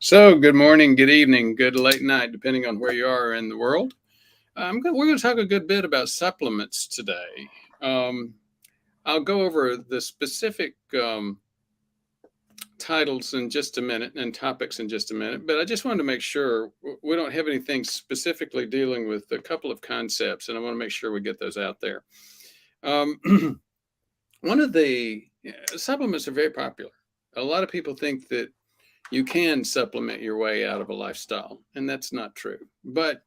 So, good morning, good evening, good late night, depending on where you are in the world. We're going to talk a good bit about supplements today. Um, I'll go over the specific titles in just a minute and topics in just a minute, but I just wanted to make sure we don't have anything specifically dealing with a couple of concepts, and I want to make sure we get those out there. Um, one of the supplements are very popular. A lot of people think that you can supplement your way out of a lifestyle, and that's not true. But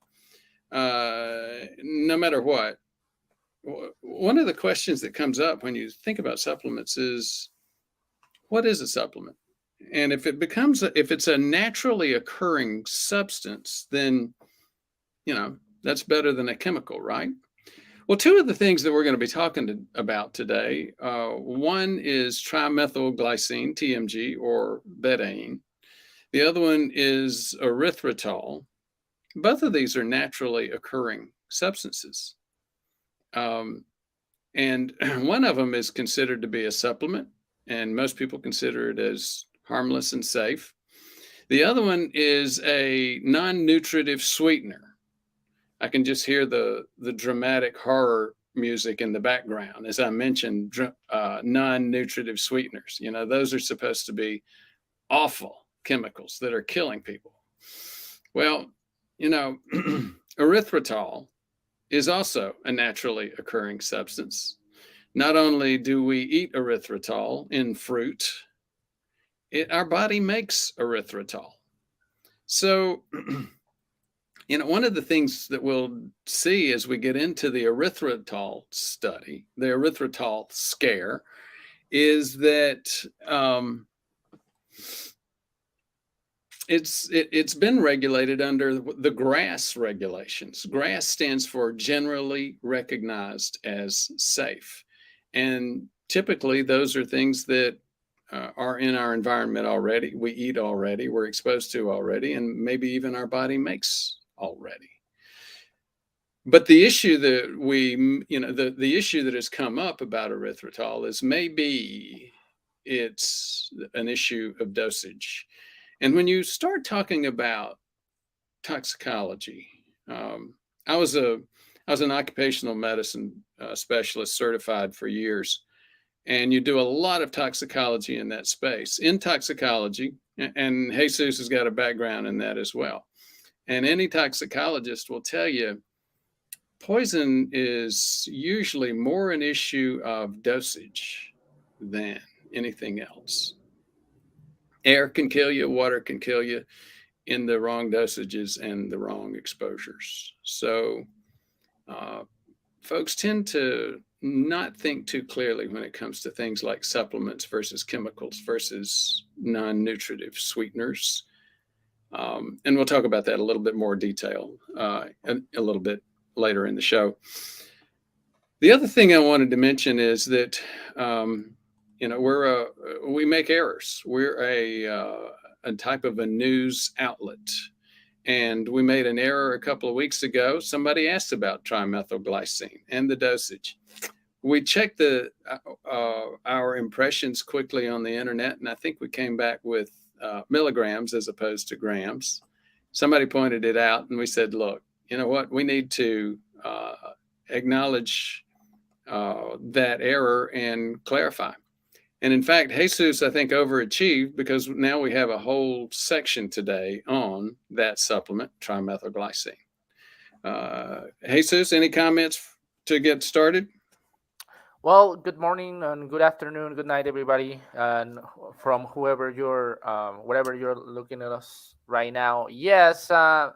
no matter what, one of the questions that comes up when you think about supplements is, what is a supplement? And if it's a naturally occurring substance, then that's better than a chemical, right? Well, two of the things that we're going to be about today, one is trimethylglycine, TMG, or betaine. The other one is erythritol. Both of these are naturally occurring substances. And one of them is considered to be a supplement, and most people consider it as harmless and safe. The other one is a non-nutritive sweetener. I can just hear the dramatic horror music in the background. As I mentioned, non-nutritive sweeteners. Those are supposed to be awful chemicals that are killing people. Well, erythritol is also a naturally occurring substance. Not only do we eat erythritol in fruit, our body makes erythritol. So, one of the things that we'll see as we get into the erythritol study, the erythritol scare, is that it's been regulated under the GRAS regulations. GRAS stands for Generally Recognized as Safe. And typically those are things that are in our environment already, we eat already, we're exposed to already, and maybe even our body makes already. But the issue that the issue that has come up about erythritol is maybe it's an issue of dosage. And when you start talking about toxicology, I was an occupational medicine specialist, certified for years, and you do a lot of toxicology in that space. In toxicology, and Jesus has got a background in that as well. And any toxicologist will tell you poison is usually more an issue of dosage than anything else. Air can kill you, water can kill you in the wrong dosages and the wrong exposures. So folks tend to not think too clearly when it comes to things like supplements versus chemicals versus non-nutritive sweeteners. And we'll talk about that a little bit more detail a little bit later in the show. The other thing I wanted to mention is that we make errors. We're a type of a news outlet, and we made an error a couple of weeks ago. Somebody asked about trimethylglycine and the dosage. We checked our impressions quickly on the internet, and I think we came back with milligrams as opposed to grams. Somebody pointed it out, and we said, look, you know what? We need to acknowledge that error and clarify. And in fact, Jesus, I think, overachieved, because now we have a whole section today on that supplement, trimethylglycine. Jesus, any comments to get started? Well, good morning and good afternoon, good night, everybody, and from whoever wherever you're looking at us right now. Yes, the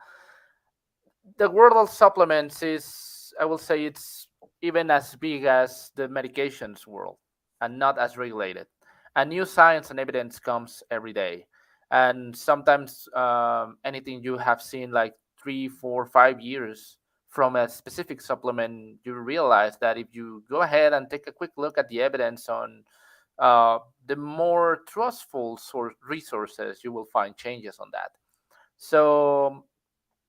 world of supplements is, I will say, it's even as big as the medications world, and not as regulated. And new science and evidence comes every day, and sometimes anything you have seen like 3, 4, 5 years from a specific supplement, you realize that if you go ahead and take a quick look at the evidence on the more trustful resources, you will find changes on that. So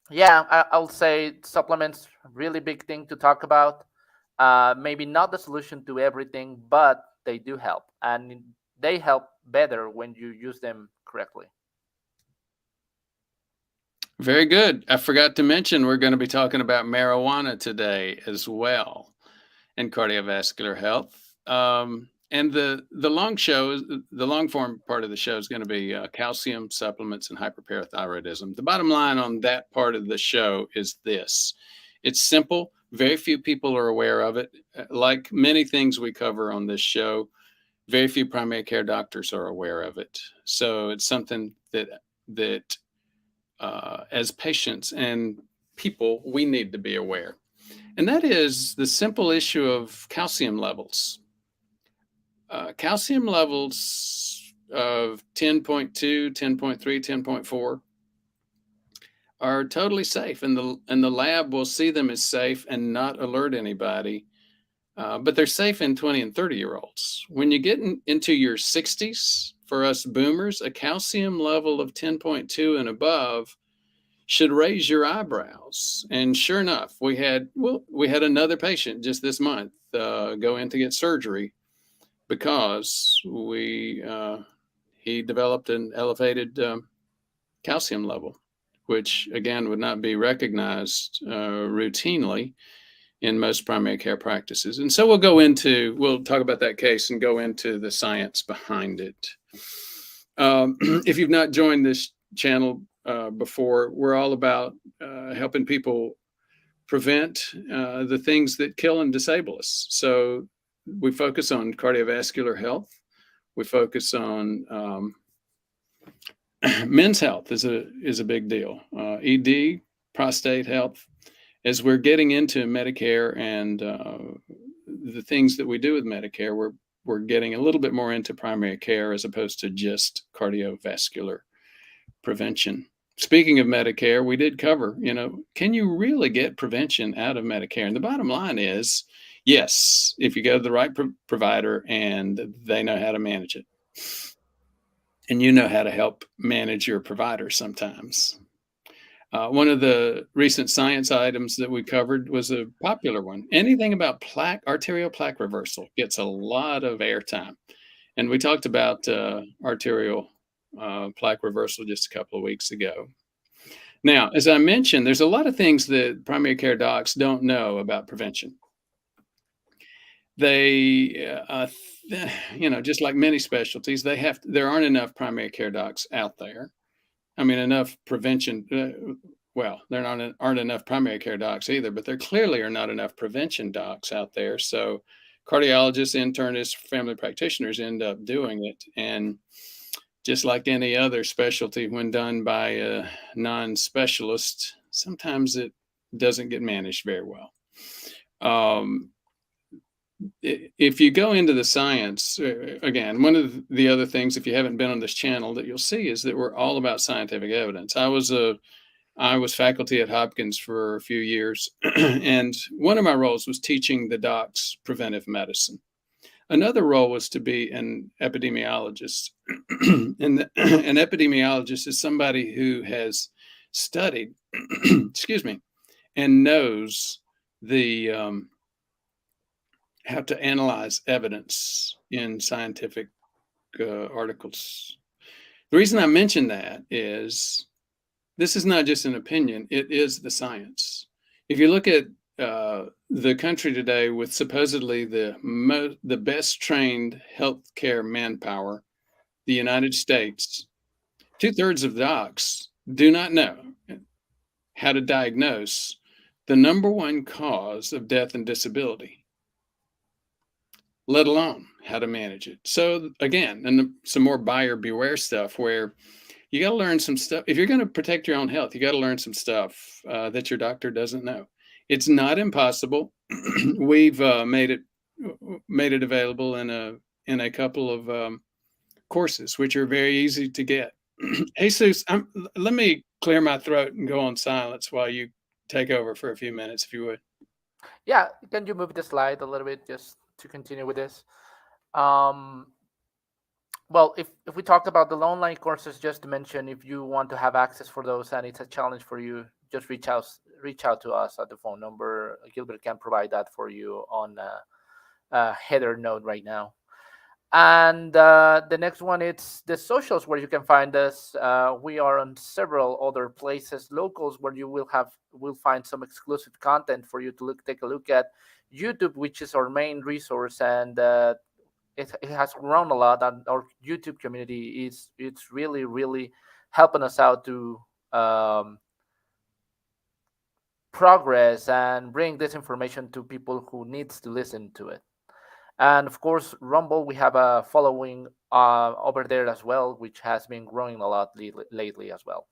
yeah, I'll say supplements, really big thing to talk about. Maybe not the solution to everything, but they do help, and they help better when you use them correctly. Very good. I forgot to mention we're going to be talking about marijuana today as well, and cardiovascular health. And the long form part of the show is going to be calcium supplements and hyperparathyroidism. The bottom line on that part of the show is this: it's simple. Very few people are aware of it. Like many things we cover on this show, very few primary care doctors are aware of it. So it's something that as patients and people we need to be aware. And that is the simple issue of calcium levels. Calcium levels of 10.2, 10.3, 10.4 are totally safe, and the lab will see them as safe and not alert anybody. But they're safe in 20 and 30-year-olds. When you get into your 60s, for us boomers, a calcium level of 10.2 and above should raise your eyebrows. And sure enough, we had another patient just this month go in to get surgery because he developed an elevated calcium level, which again would not be recognized routinely in most primary care practices. And so we'll talk about that case and go into the science behind it. If you've not joined this channel before, we're all about helping people prevent the things that kill and disable us. So we focus on cardiovascular health. We focus on men's health is a big deal. ED, prostate health. As we're getting into Medicare and the things that we do with Medicare, we're getting a little bit more into primary care as opposed to just cardiovascular prevention. Speaking of Medicare, we did cover, can you really get prevention out of Medicare? And the bottom line is, yes, if you go to the right provider and they know how to manage it. And you know how to help manage your provider sometimes. One of the recent science items that we covered was a popular one. Anything about arterial plaque reversal gets a lot of airtime. And we talked about arterial plaque reversal just a couple of weeks ago. Now, as I mentioned, there's a lot of things that primary care docs don't know about prevention. They, just like many specialties, there aren't enough primary care docs out there. I mean, enough prevention. There aren't enough primary care docs either, but there clearly are not enough prevention docs out there. So cardiologists, internists, family practitioners end up doing it. And just like any other specialty, when done by a non-specialist, sometimes it doesn't get managed very well. If you go into the science, again, one of the other things, if you haven't been on this channel, that you'll see is that we're all about scientific evidence. I was faculty at Hopkins for a few years, and one of my roles was teaching the docs preventive medicine. Another role was to be an epidemiologist. And an epidemiologist is somebody who has studied, excuse me, and knows how to analyze evidence in scientific articles. The reason I mention that is this is not just an opinion, it is the science. If you look at the country today with supposedly the best trained healthcare manpower, the United States, 2/3 of docs do not know how to diagnose the number one cause of death and disability, let alone how to manage it. So again, and some more buyer beware stuff where you got to learn some stuff. If you're going to protect your own health, you got to learn some stuff that your doctor doesn't know. It's not impossible. We've made it available in a couple of courses, which are very easy to get. Jesus, let me clear my throat and go on silence while you take over for a few minutes, if you would. Yeah, can you move the slide a little bit just to continue with this? Well, if we talked about the online courses, just to mention, if you want to have access for those and it's a challenge for you, just reach out to us at the phone number. Gilbert can provide that for you on a header note right now. And the next one, it's the socials where you can find us. We are on several other places, locals, where you will find some exclusive content for you to take a look at. YouTube, which is our main resource, and it has grown a lot. And our YouTube community is it's really helping us out to um, progress and bring this information to people who needs to listen to it. And of course, Rumble, we have a following over there as well, which has been growing a lot lately as well.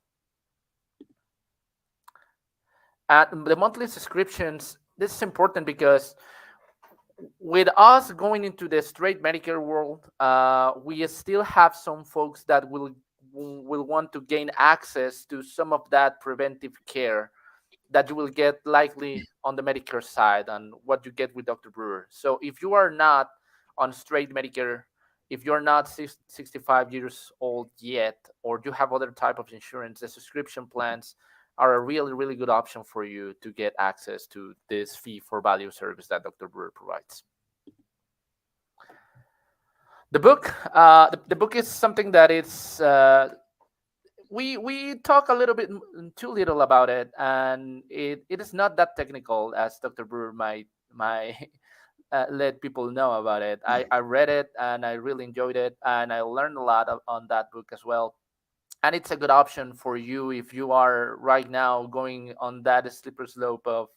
And the monthly subscriptions, this is important because with us going into the straight Medicare world, we still have some folks that will want to gain access to some of that preventive care that you will get likely on the Medicare side and what you get with Dr. Brewer. So if you are not on straight Medicare, if you're not 65 years old yet, or you have other type of insurance, the subscription plans are a really good option for you to get access to this fee for value service that Dr. Brewer provides. The book, the book is something that it's we talk a little bit too little about it, and it is not that technical as Dr. Brewer might let people know about it. I read it and I really enjoyed it, and I learned a lot on that book as well. And it's a good option for you if you are right now going on that slippery slope of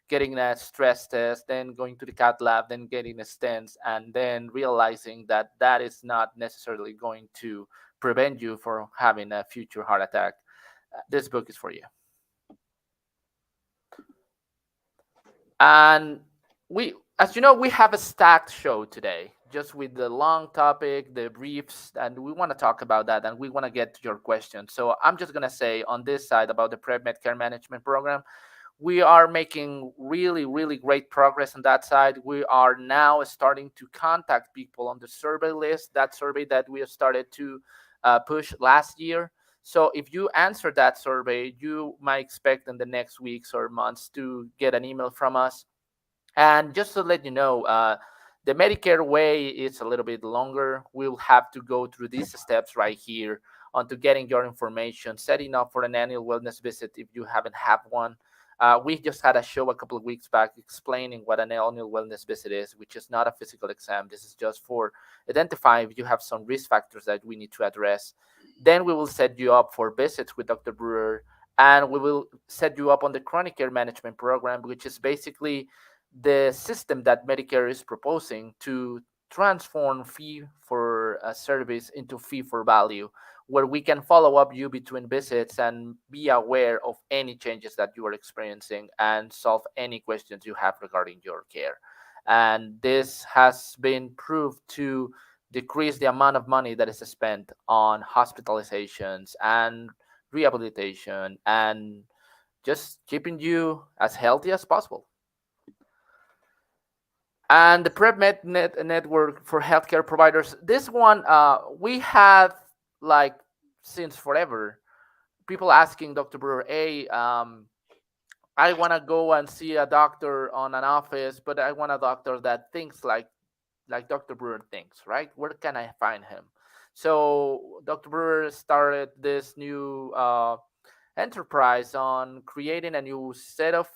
getting a stress test, then going to the cath lab, then getting a stents, and then realizing that that is not necessarily going to prevent you from having a future heart attack. This book is for you. And we, as you know, we have a stacked show today, just with the long topic, the briefs, and we want to talk about that, and we want to get to your questions. So I'm just gonna say on this side about the PrevMed Care Management Program, we are making really great progress on that side. We are now starting to contact people on the survey list, that survey that we have started to push last year. So if you answer that survey, you might expect in the next weeks or months to get an email from us. And just to let you know, the Medicare way is a little bit longer. We'll have to go through these steps right here onto getting your information, setting up for an annual wellness visit if you haven't had one. We just had a show a couple of weeks back explaining what an annual wellness visit is, which is not a physical exam. This is just for identifying if you have some risk factors that we need to address. Then we will set you up for visits with Dr. Brewer, and we will set you up on the chronic care management program, which is basically the system that Medicare is proposing to transform fee for a service into fee for value, where we can follow up you between visits and be aware of any changes that you are experiencing and solve any questions you have regarding your care. And this has been proved to decrease the amount of money that is spent on hospitalizations and rehabilitation and just keeping you as healthy as possible. And the PrevMed network for healthcare providers. This one, we have like since forever people asking Dr. Brewer, "Hey, I want to go and see a doctor on an office, but I want a doctor that thinks like Dr. Brewer thinks, right? Where can I find him?" So Dr. Brewer started this new enterprise on creating a new set of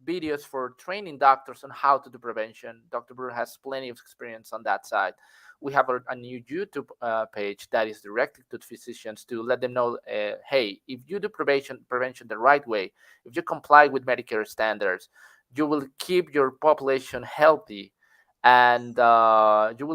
videos for training doctors on how to do prevention. Dr. Brewer has plenty of experience on that side. We have a new YouTube page that is directed to physicians to let them know, hey, if you do prevention the right way, if you comply with Medicare standards, you will keep your population healthy, and you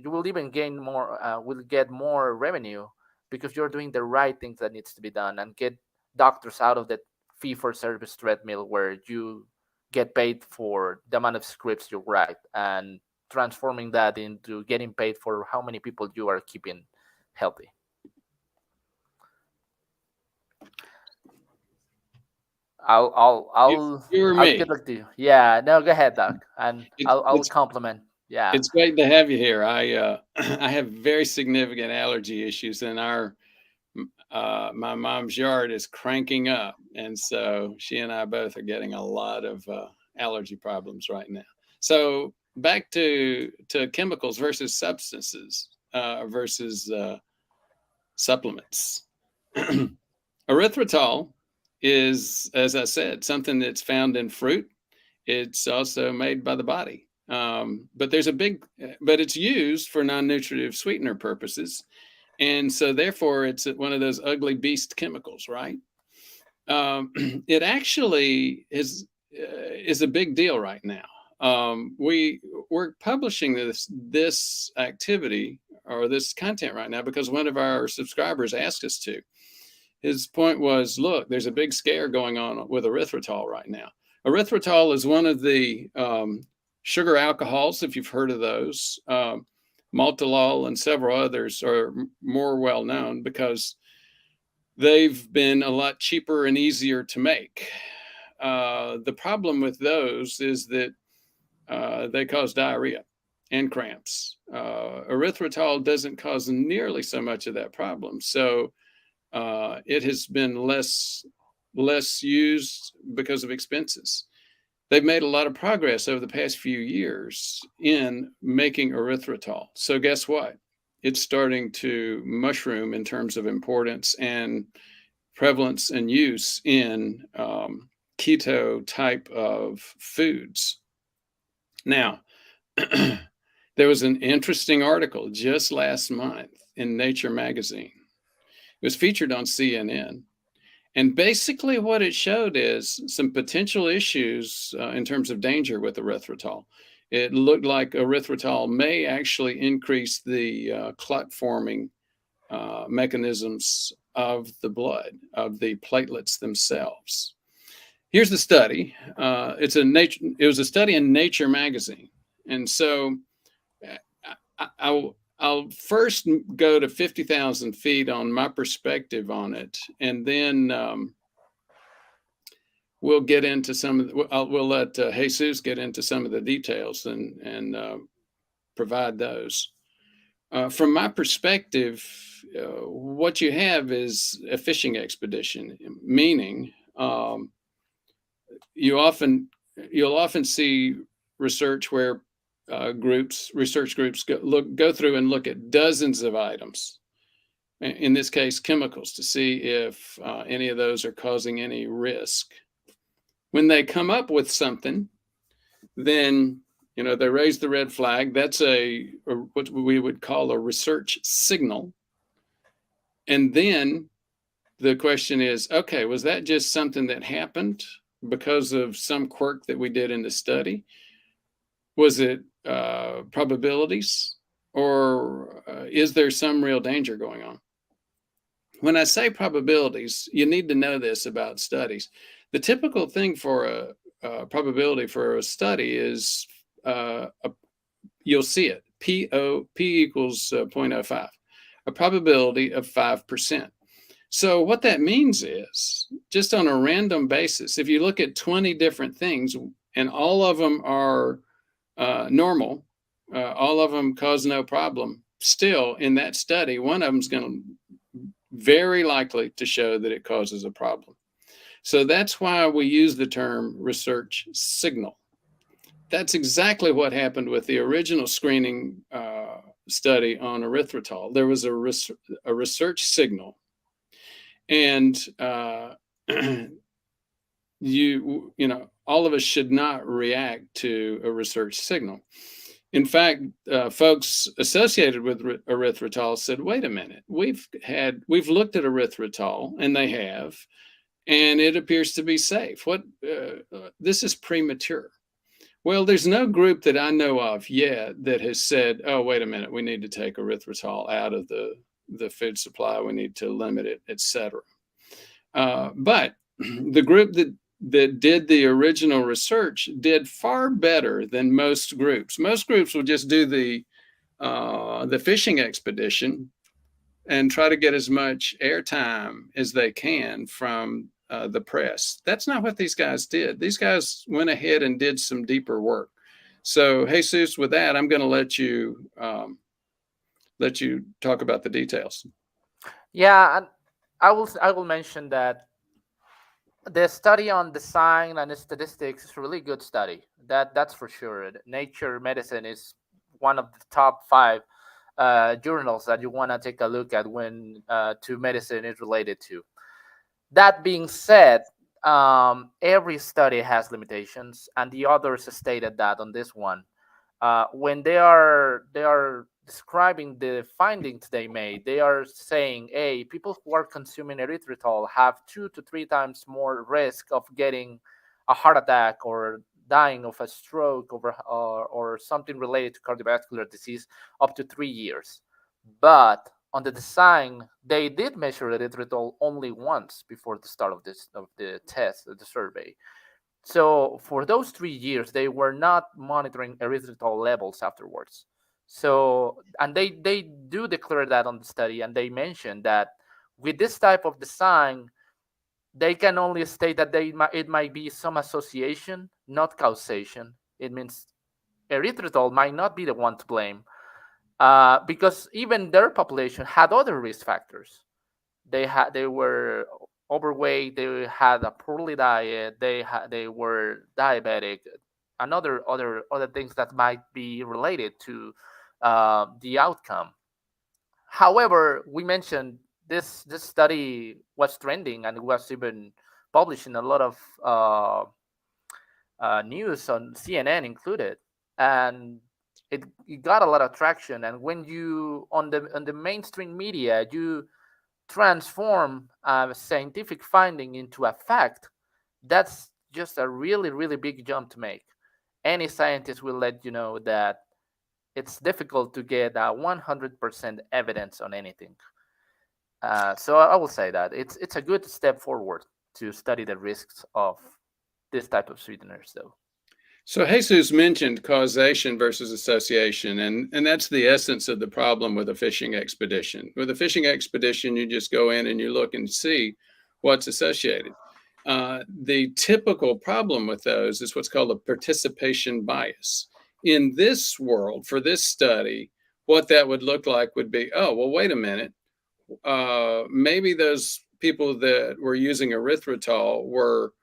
will even gain more, will get more revenue because you're doing the right things that needs to be done, and get doctors out of that fee for service treadmill where you get paid for the amount of scripts you write, and transforming that into getting paid for how many people you are keeping healthy. I'll I'll You, I'll you or I'll get me? back to you. Yeah, no, go ahead, Doc, and It, I'll it's compliment. Yeah. it's great to have you here. I I have very significant allergy issues, and our my mom's yard is cranking up, and so she and I both are getting a lot of allergy problems right now. So back to chemicals versus substances versus supplements. Erythritol is, as I said, something that's found in fruit. It's also made by the body. But it's used for non-nutritive sweetener purposes. And so therefore it's one of those ugly beast chemicals, right? It actually is a big deal right now. We're publishing this activity or this content right now because one of our subscribers asked us to. His point was, look, there's a big scare going on with erythritol right now. Erythritol is one of the sugar alcohols, if you've heard of those. Maltolol and several others are more well known because they've been a lot cheaper and easier to make. The problem with those is that they cause diarrhea and cramps. Erythritol doesn't cause nearly so much of that problem. So it has been less used because of expenses. They've made a lot of progress over the past few years in making erythritol. So guess what? It's starting to mushroom in terms of importance and prevalence and use in keto type of foods. Now, there was an interesting article just last month in Nature magazine. It was featured on CNN. And basically what it showed is some potential issues in terms of danger with erythritol. It looked like erythritol may actually increase the clot forming mechanisms of the blood, of the platelets themselves. Here's the study. It was a study in Nature magazine. And so I'll first go to 50,000 feet on my perspective on it, and then we'll get into we'll let Jesus get into some of the details and provide those. From my perspective, what you have is a fishing expedition, meaning you'll often see research where research groups go through and look at dozens of items, in this case chemicals, to see if any of those are causing any risk. When they come up with something, then they raise the red flag. That's what we would call a research signal. And then the question is, okay, was that just something that happened because of some quirk that we did in the study? Was it probabilities, or is there some real danger going on? When I say probabilities, you need to know this about studies. The typical thing for a probability for a study is you'll see it, P equals 0.05, a probability of 5%. So what that means is, just on a random basis, if you look at 20 different things and all of them are normal, all of them cause no problem, still in that study, one of them is going to very likely to show that it causes a problem. So that's why we use the term research signal. That's exactly what happened with the original screening study on erythritol. There was a research signal, and all of us should not react to a research signal. In fact, folks associated with erythritol said, wait a minute, we've looked at erythritol, and they have, and it appears to be safe. This is premature. Well, there's no group that I know of yet that has said, oh, wait a minute, we need to take erythritol out of the food supply, we need to limit it, etc. But the group that did the original research did far better than most groups. Most groups will just do the fishing expedition and try to get as much airtime as they can from the press. That's not what these guys did. These guys went ahead and did some deeper work. So, Jesus, with that, I'm going to let you talk about the details. Yeah, and I will mention that The study on design and statistics is a really good study. That's for sure. Nature Medicine is one of the top five journals that you want to take a look at when to medicine is related to. That being said, every study has limitations, and the authors stated that on this one. When they are describing the findings they made, they are saying, "Hey, people who are consuming erythritol have 2 to 3 times more risk of getting a heart attack or dying of a stroke or something related to cardiovascular disease up to 3 years." But on the design, they did measure erythritol only once before the start of the test, of the survey. So for those 3 years, they were not monitoring erythritol levels afterwards. So and they do declare that on the study, and they mention that with this type of design, they can only state that it might be some association, not causation. It means erythritol might not be the one to blame, because even their population had other risk factors. They were overweight, they had a poorly diet, they were diabetic, and other things that might be related to the outcome. However, we mentioned this study was trending and was even published in a lot of news on CNN included, and it got a lot of traction. And when you on the mainstream media, you transform a scientific finding into a fact, that's just a really, really big jump to make. Any scientist will let you know that it's difficult to get a 100% evidence on anything. So I will say that it's a good step forward to study the risks of this type of sweeteners, though. So Jesus mentioned causation versus association, and that's the essence of the problem with a fishing expedition. With a fishing expedition, you just go in and you look and see what's associated. The typical problem with those is what's called a participation bias. In this world, for this study, what that would look like would be, oh, well, wait a minute. Maybe those people that were using erythritol were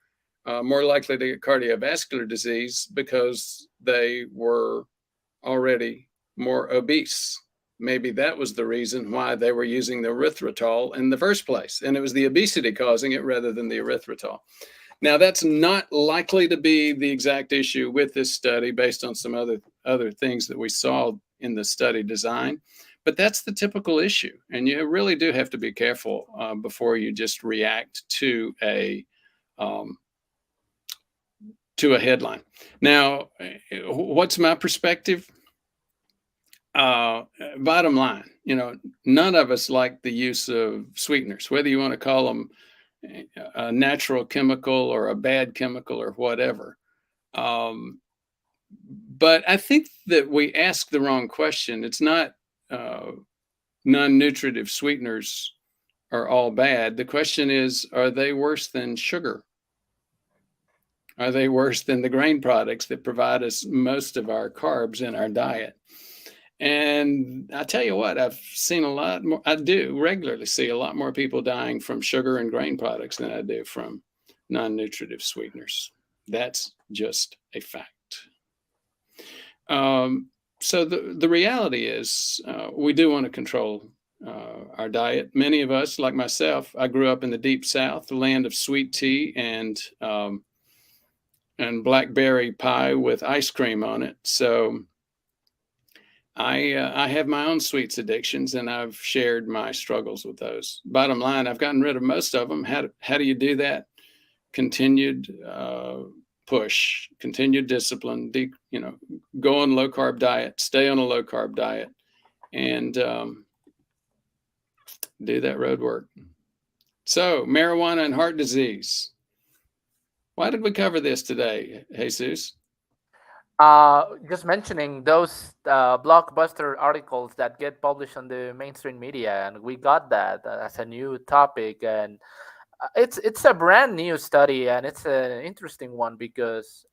more likely to get cardiovascular disease because they were already more obese. Maybe that was the reason why they were using the erythritol in the first place. And it was the obesity causing it rather than the erythritol. Now, that's not likely to be the exact issue with this study based on some other things that we saw in the study design. But that's the typical issue. And you really do have to be careful before you just react um, to a headline. Now, what's my perspective? Bottom line, none of us like the use of sweeteners, whether you want to call them a natural chemical or a bad chemical or whatever. But I think that we ask the wrong question. It's not non-nutritive sweeteners are all bad. The question is, are they worse than sugar? Are they worse than the grain products that provide us most of our carbs in our diet? And I tell you what, I've seen a lot more. I do regularly see a lot more people dying from sugar and grain products than I do from non-nutritive sweeteners. That's just a fact. So the reality is, we do want to control our diet. Many of us, like myself, I grew up in the deep South, the land of sweet tea and blackberry pie with ice cream on it. So I have my own sweets addictions, and I've shared my struggles with those. Bottom line, I've gotten rid of most of them. How do you do that? Continued push, continued discipline. Go on low carb diet, stay on a low carb diet, and do that road work. So, marijuana and heart disease. Why did we cover this today, Jesus? Just mentioning those blockbuster articles that get published on the mainstream media, and we got that as a new topic, and it's a brand new study, and it's an interesting one because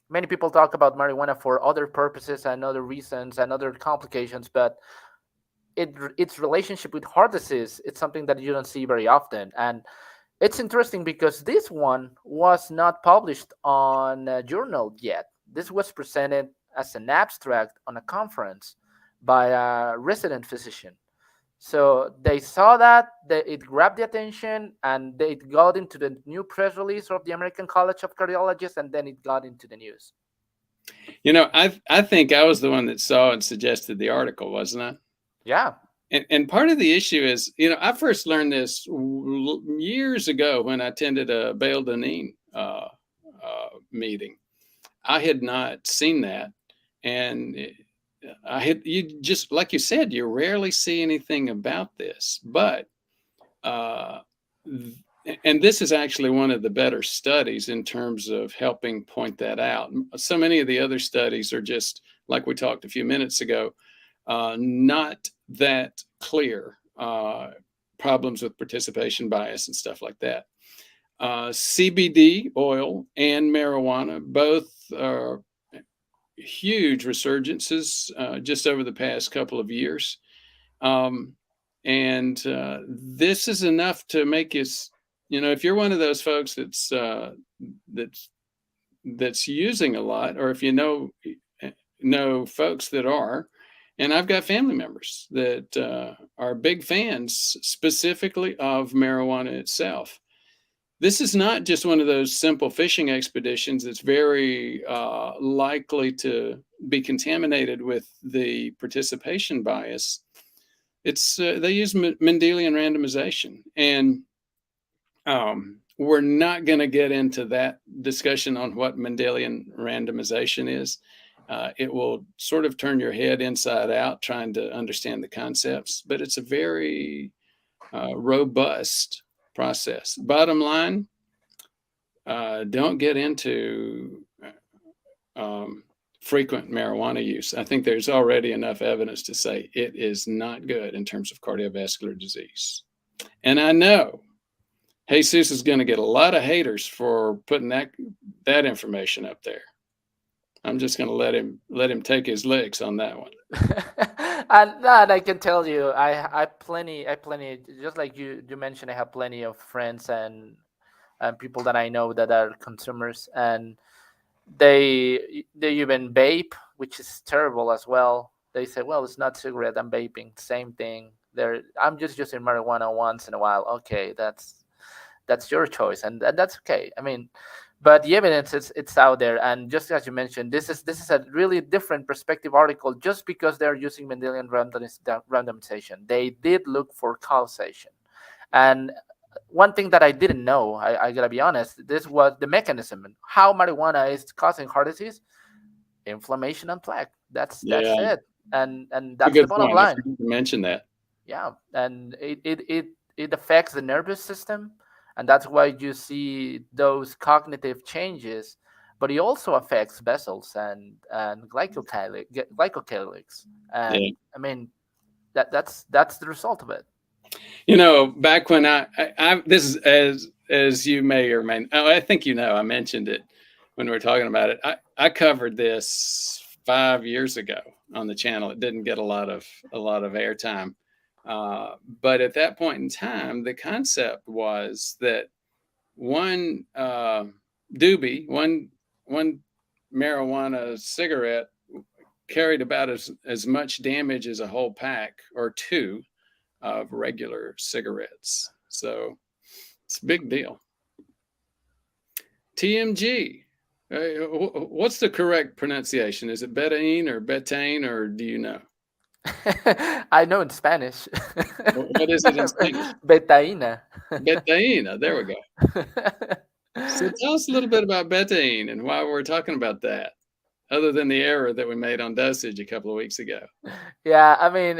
many people talk about marijuana for other purposes and other reasons and other complications, but its relationship with heart disease, it's something that you don't see very often. And It's interesting because this one was not published on a journal yet. This was presented as an abstract on a conference by a resident physician. So they saw that, it grabbed the attention, and they got into the new press release of the American College of Cardiologists, and then it got into the news. I think I was the one that saw and suggested the article, wasn't I? Yeah. And part of the issue is, I first learned this years ago when I attended a Bale Deneen meeting. I had not seen that, and you just like you said, you rarely see anything about this, but uh, and this is actually one of the better studies in terms of helping point that out. So many of the other studies are just like we talked a few minutes ago, not that clear. Problems with participation bias and stuff like that. CBD oil and marijuana both are huge resurgences just over the past couple of years. And this is enough to make us, if you're one of those folks that's using a lot, or if you know folks that are, and I've got family members that are big fans specifically of marijuana itself. This is not just one of those simple fishing expeditions that's very likely to be contaminated with the participation bias. It's they use Mendelian randomization, and we're not going to get into that discussion on what Mendelian randomization is. It will sort of turn your head inside out trying to understand the concepts, but it's a very robust process. Bottom line, don't get into frequent marijuana use. I think there's already enough evidence to say it is not good in terms of cardiovascular disease. And I know Jesus is going to get a lot of haters for putting that information up there. I'm just going to let him take his licks on that one. And I can tell you, I plenty, just like you mentioned, I have plenty of friends and people that I know that are consumers, and they even vape, which is terrible as well. They say, well, it's not cigarette, I'm vaping, same thing. I'm just using marijuana once in a while. Okay, that's your choice, and that's okay. I mean, but the evidence is it's out there, and just as you mentioned, this is a really different perspective article. Just because they're using Mendelian randomization, they did look for causation. And one thing that I didn't know, I gotta be honest, this was the mechanism and how marijuana is causing heart disease, inflammation and plaque. That's Yeah, it, and it's a that's the good bottom point. I line. forgot to mention that. Yeah, and it affects the nervous system, and that's why you see those cognitive changes. But it also affects vessels and glycocalyx, Yeah. and I mean that's the result of it. Back when I this is as you may or may, oh, I think I mentioned it when we were talking about it. I covered this 5 years ago on the channel. It didn't get a lot of airtime, but at that point in time, the concept was that one doobie, one marijuana cigarette carried about as much damage as a whole pack or two of regular cigarettes. So it's a big deal. TMG. What's the correct pronunciation? Is it betaine or betane, or do you know? I know in Spanish. What is it in Spanish? Betaína. Betaine. There we go. So tell us a little bit about betaine and why we're talking about that, other than the error that we made on dosage a couple of weeks ago. Yeah, I mean,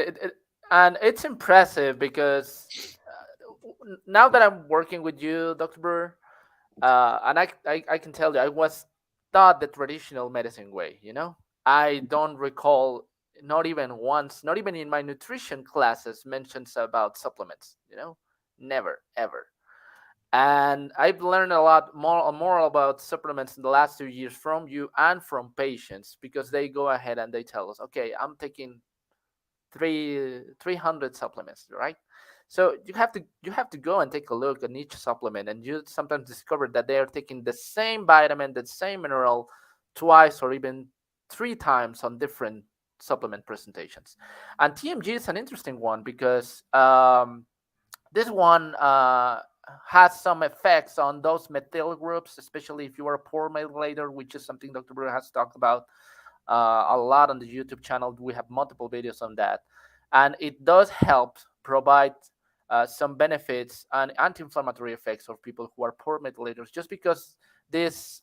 and it's impressive because now that I'm working with you, Dr. Brewer, and I can tell you, I was taught the traditional medicine way. I don't recall, not even once, not even in my nutrition classes, mentions about supplements. Never ever. And I've learned a lot more about supplements in the last 2 years from you and from patients, because they go ahead and they tell us, okay, I'm taking 300 supplements, right? So you have to go and take a look at each supplement, and you sometimes discover that they are taking the same vitamin, the same mineral, twice or even three times on different supplement presentations. And TMG is an interesting one because this one has some effects on those methyl groups, especially if you are a poor methylator, which is something Dr. Brewer has talked about a lot on the YouTube channel. We have multiple videos on that, and it does help provide some benefits and anti-inflammatory effects of people who are poor methylators, just because this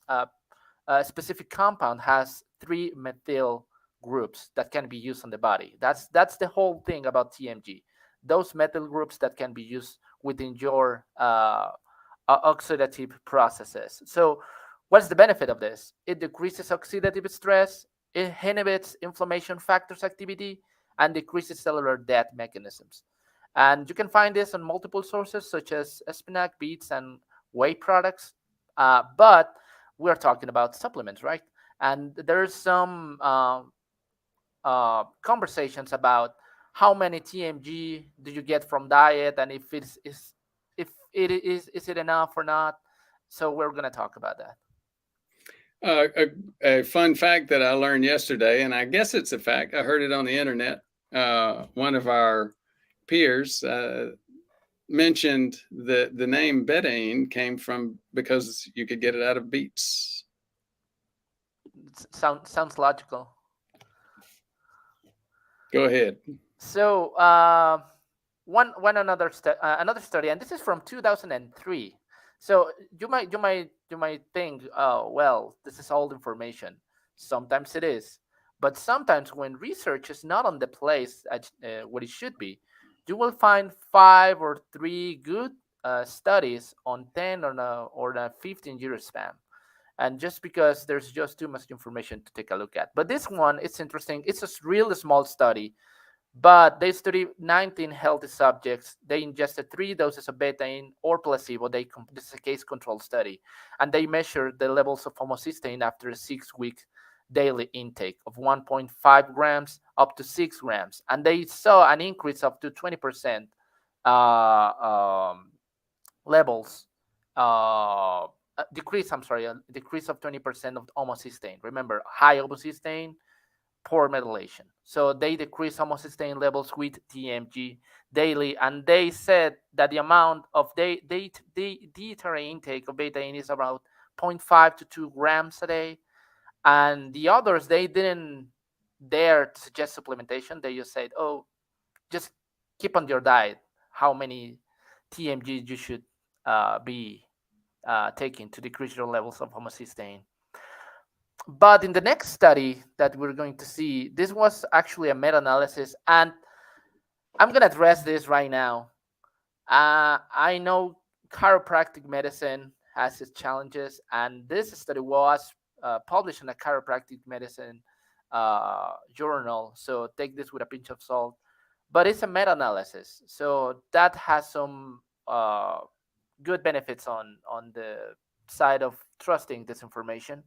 specific compound has three methyl groups that can be used on the body. That's the whole thing about TMG. Those methyl groups that can be used within your oxidative processes. So, what's the benefit of this? It decreases oxidative stress, it inhibits inflammation factors activity, and decreases cellular death mechanisms. And you can find this on multiple sources such as spinach, beets, and whey products. But we're talking about supplements, right? And there's some conversations about how many TMG do you get from diet, and if it is it enough or not. So we're gonna talk about that. Uh, a fun fact that I learned yesterday, and I guess it's a fact, I heard it on the internet. One of our peers mentioned that the name betaine came from because you could get it out of beets. Sounds logical. Go ahead. So another study, and this is from 2003. So you might think, oh well, this is old information. Sometimes it is, but sometimes when research is not on the place at what it should be, you will find five or three good studies on 10 or a 15-year span. And just because there's just too much information to take a look at. But this one, it's interesting. It's a really small study, but they studied 19 healthy subjects. They ingested 3 doses of betaine or placebo. This is a case control study. And they measured the levels of homocysteine after a 6 week daily intake of 1.5 grams up to 6 grams. And they saw an increase up to 20% levels, decrease, I'm sorry, a decrease of 20% of homocysteine. Remember, high homocysteine, poor methylation. So they decrease homocysteine levels with TMG daily, and they said that the amount of dietary intake of betaine is about zero point 0.5 to 2 grams a day. And the others, they didn't dare to suggest supplementation. They just said, oh, just keep on your diet how many TMG you should be taking to decrease your levels of homocysteine. But in the next study that we're going to see, this was actually a meta-analysis, and I'm going to address this right now. I know chiropractic medicine has its challenges, and this study was published in a chiropractic medicine journal, so take this with a pinch of salt. But it's a meta-analysis, so that has some good benefits on the side of trusting this information.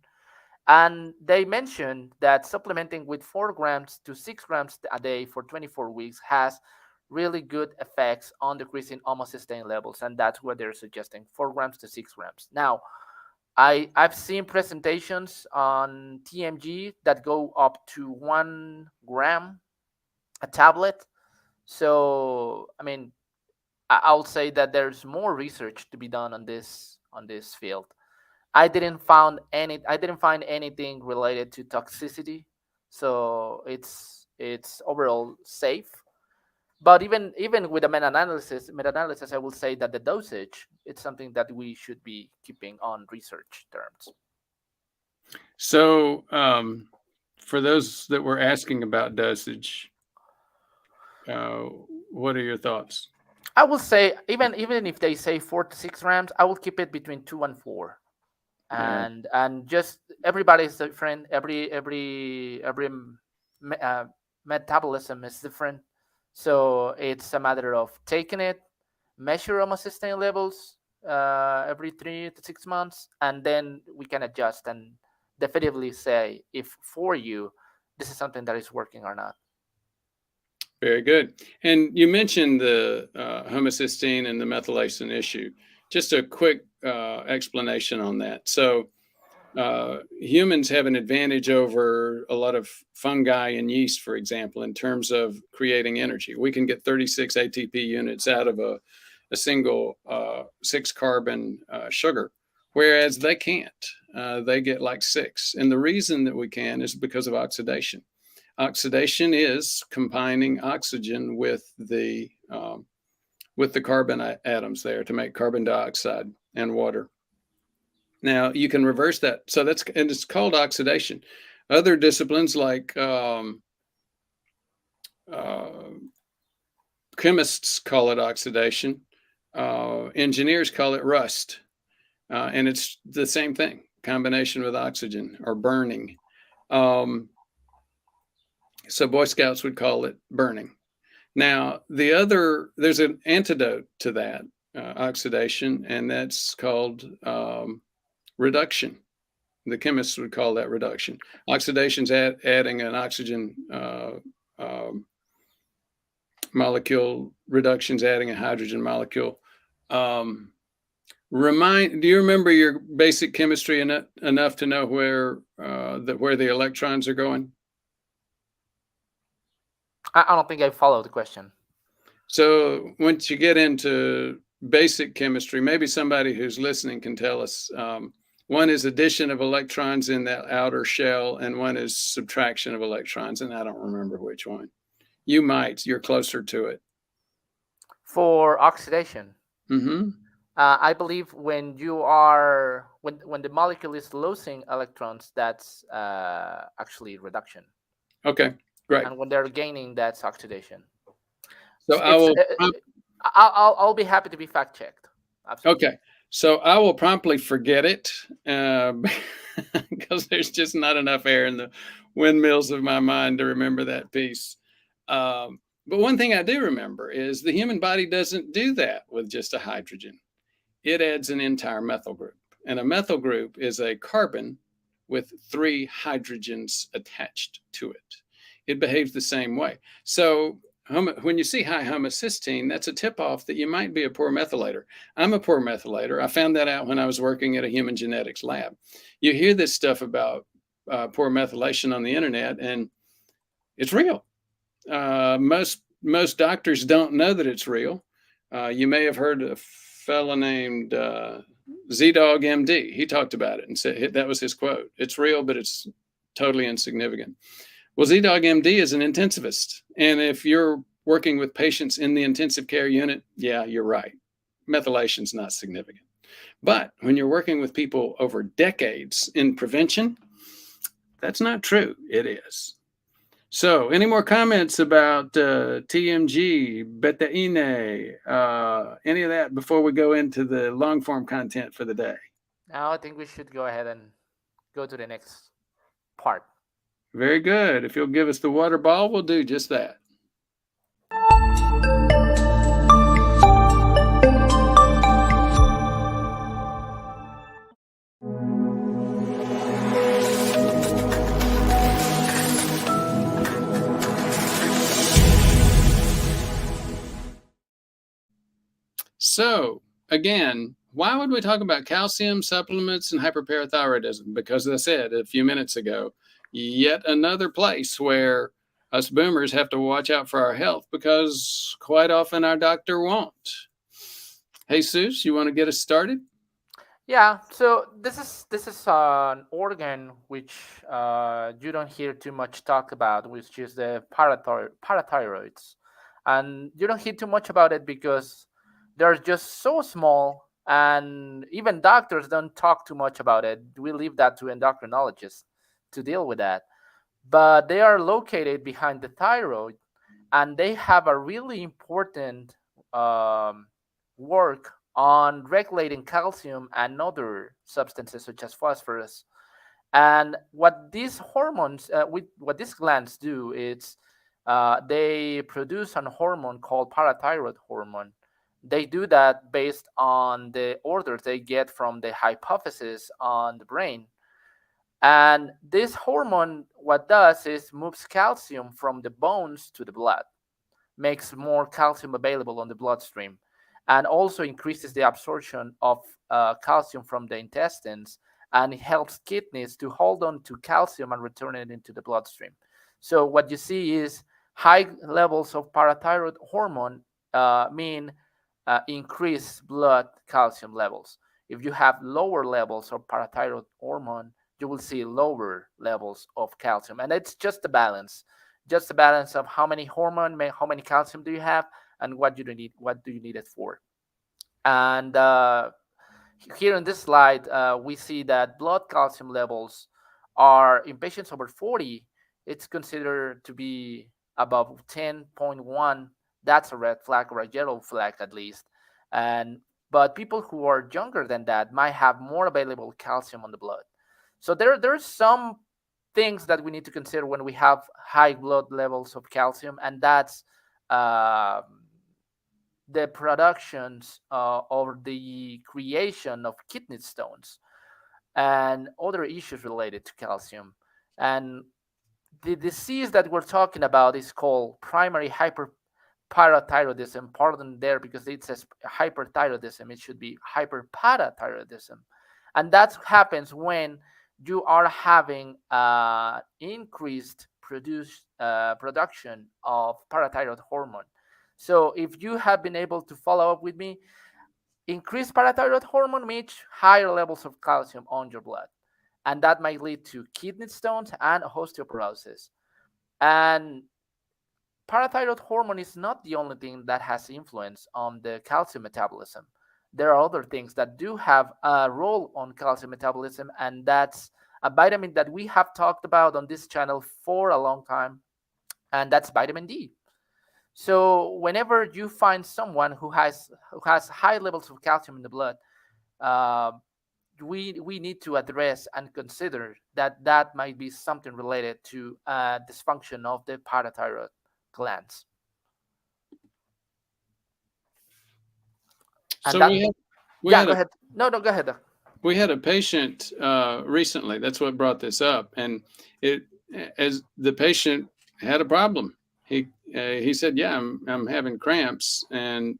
And they mentioned that supplementing with 4 grams to 6 grams a day for 24 weeks has really good effects on decreasing homocysteine levels. And that's what they're suggesting, 4 grams to 6 grams. Now, I've seen presentations on TMG that go up to 1 gram a tablet. So, I mean, I'll say that there's more research to be done on this field. I didn't find anything related to toxicity, so it's overall safe. But even with a meta-analysis, I will say that the dosage, it's something that we should be keeping on research terms. So, for those that were asking about dosage, uh, what are your thoughts? I will say, even if they say 4 to 6 grams, I will keep it between 2 and 4. Yeah. And just everybody is different. Every metabolism is different. So it's a matter of taking it, measure homocysteine levels every 3 to 6 months, and then we can adjust and definitively say if for you this is something that is working or not. Very good. And you mentioned the homocysteine and the methylation issue. Just a quick explanation on that. So, humans have an advantage over a lot of fungi and yeast, for example, in terms of creating energy. We can get 36 ATP units out of a single 6 carbon sugar, whereas they can't. They get like 6. And the reason that we can is because of oxidation. Oxidation is combining oxygen with the carbon atoms there to make carbon dioxide and water. Now you can reverse that. So and it's called oxidation. Other disciplines like chemists call it oxidation. Engineers call it rust. And it's the same thing, combination with oxygen or burning. So Boy Scouts would call it burning. Now, there's an antidote to that oxidation, and that's called reduction. The chemists would call that reduction. Oxidation's adding an oxygen molecule. Reduction's adding a hydrogen molecule. Do you remember your basic chemistry enough to know where the electrons are going? I don't think I followed the question. So once you get into basic chemistry, maybe somebody who's listening can tell us. One is addition of electrons in that outer shell, and one is subtraction of electrons, and I don't remember which one. You might. You're closer to it. For oxidation, Mm-hmm. I believe when the molecule is losing electrons, that's actually reduction. Okay, great. And when they're gaining, that's oxidation. So I'll be happy to be fact checked. Absolutely. Okay, so I will promptly forget it because there's just not enough air in the windmills of my mind to remember that piece. But one thing I do remember is the human body doesn't do that with just a hydrogen. It adds an entire methyl group. And a methyl group is a carbon with 3 hydrogens attached to it. It behaves the same way. So when you see high homocysteine, that's a tip-off that you might be a poor methylator. I'm a poor methylator. I found that out when I was working at a human genetics lab. You hear this stuff about poor methylation on the internet, and it's real. Most doctors don't know that it's real. You may have heard a fellow named Z-Dog MD. He talked about it and said that was his quote. It's real, but it's totally insignificant. Well, Z-Dog MD is an intensivist. And if you're working with patients in the intensive care unit, yeah, you're right. Methylation's not significant. But when you're working with people over decades in prevention, that's not true. It is. So, any more comments about TMG, betaine, any of that before we go into the long form content for the day? Now I think we should go ahead and go to the next part. Very good. If you'll give us the water ball, we'll do just that. So, again, why would we talk about calcium supplements and hyperparathyroidism? Because as I said a few minutes ago, yet another place where us boomers have to watch out for our health because quite often our doctor won't. Jesus, you want to get us started? Yeah, so this is an organ which you don't hear too much talk about, which is the parathyroids, and you don't hear too much about it because they're just so small, and even doctors don't talk too much about it. We leave that to endocrinologists to deal with that. But they are located behind the thyroid, and they have a really important work on regulating calcium and other substances such as phosphorus. And what these hormones, what these glands do is they produce an hormone called parathyroid hormone. They do that based on the orders they get from the hypophysis on the brain. And this hormone, what does is moves calcium from the bones to the blood. makes more calcium available on the bloodstream, and also increases the absorption of calcium from the intestines, and it helps kidneys to hold on to calcium and return it into the bloodstream. So what you see is high levels of parathyroid hormone mean increased blood calcium levels. If you have lower levels of parathyroid hormone, you will see lower levels of calcium. And it's just a balance, of how many hormone, how many calcium do you have, and what do you need it for. And here in this slide, we see that blood calcium levels are in patients over 40, it's considered to be above 10.1. That's a red flag, or a yellow flag at least. But people who are younger than that might have more available calcium on the blood. So there's some things that we need to consider when we have high blood levels of calcium, and that's the productions or the creation of kidney stones and other issues related to calcium. And the disease that we're talking about is called primary hyperparathyroidism. Pardon there, because it says hyperthyroidism. It should be hyperparathyroidism. And that happens when you are having increased production of parathyroid hormone. So if you have been able to follow up with me, increased parathyroid hormone means higher levels of calcium on your blood. And that might lead to kidney stones and osteoporosis. And parathyroid hormone is not the only thing that has influence on the calcium metabolism. There are other things that do have a role on calcium metabolism, and that's a vitamin that we have talked about on this channel for a long time, and that's vitamin D. So whenever you find someone who has high levels of calcium in the blood, we need to address and consider that might be something related to dysfunction of the parathyroid glands. And So that, we yeah, had go ahead. No, go ahead. We had a patient recently. That's what brought this up, and as the patient had a problem. He said, "Yeah, I'm having cramps," and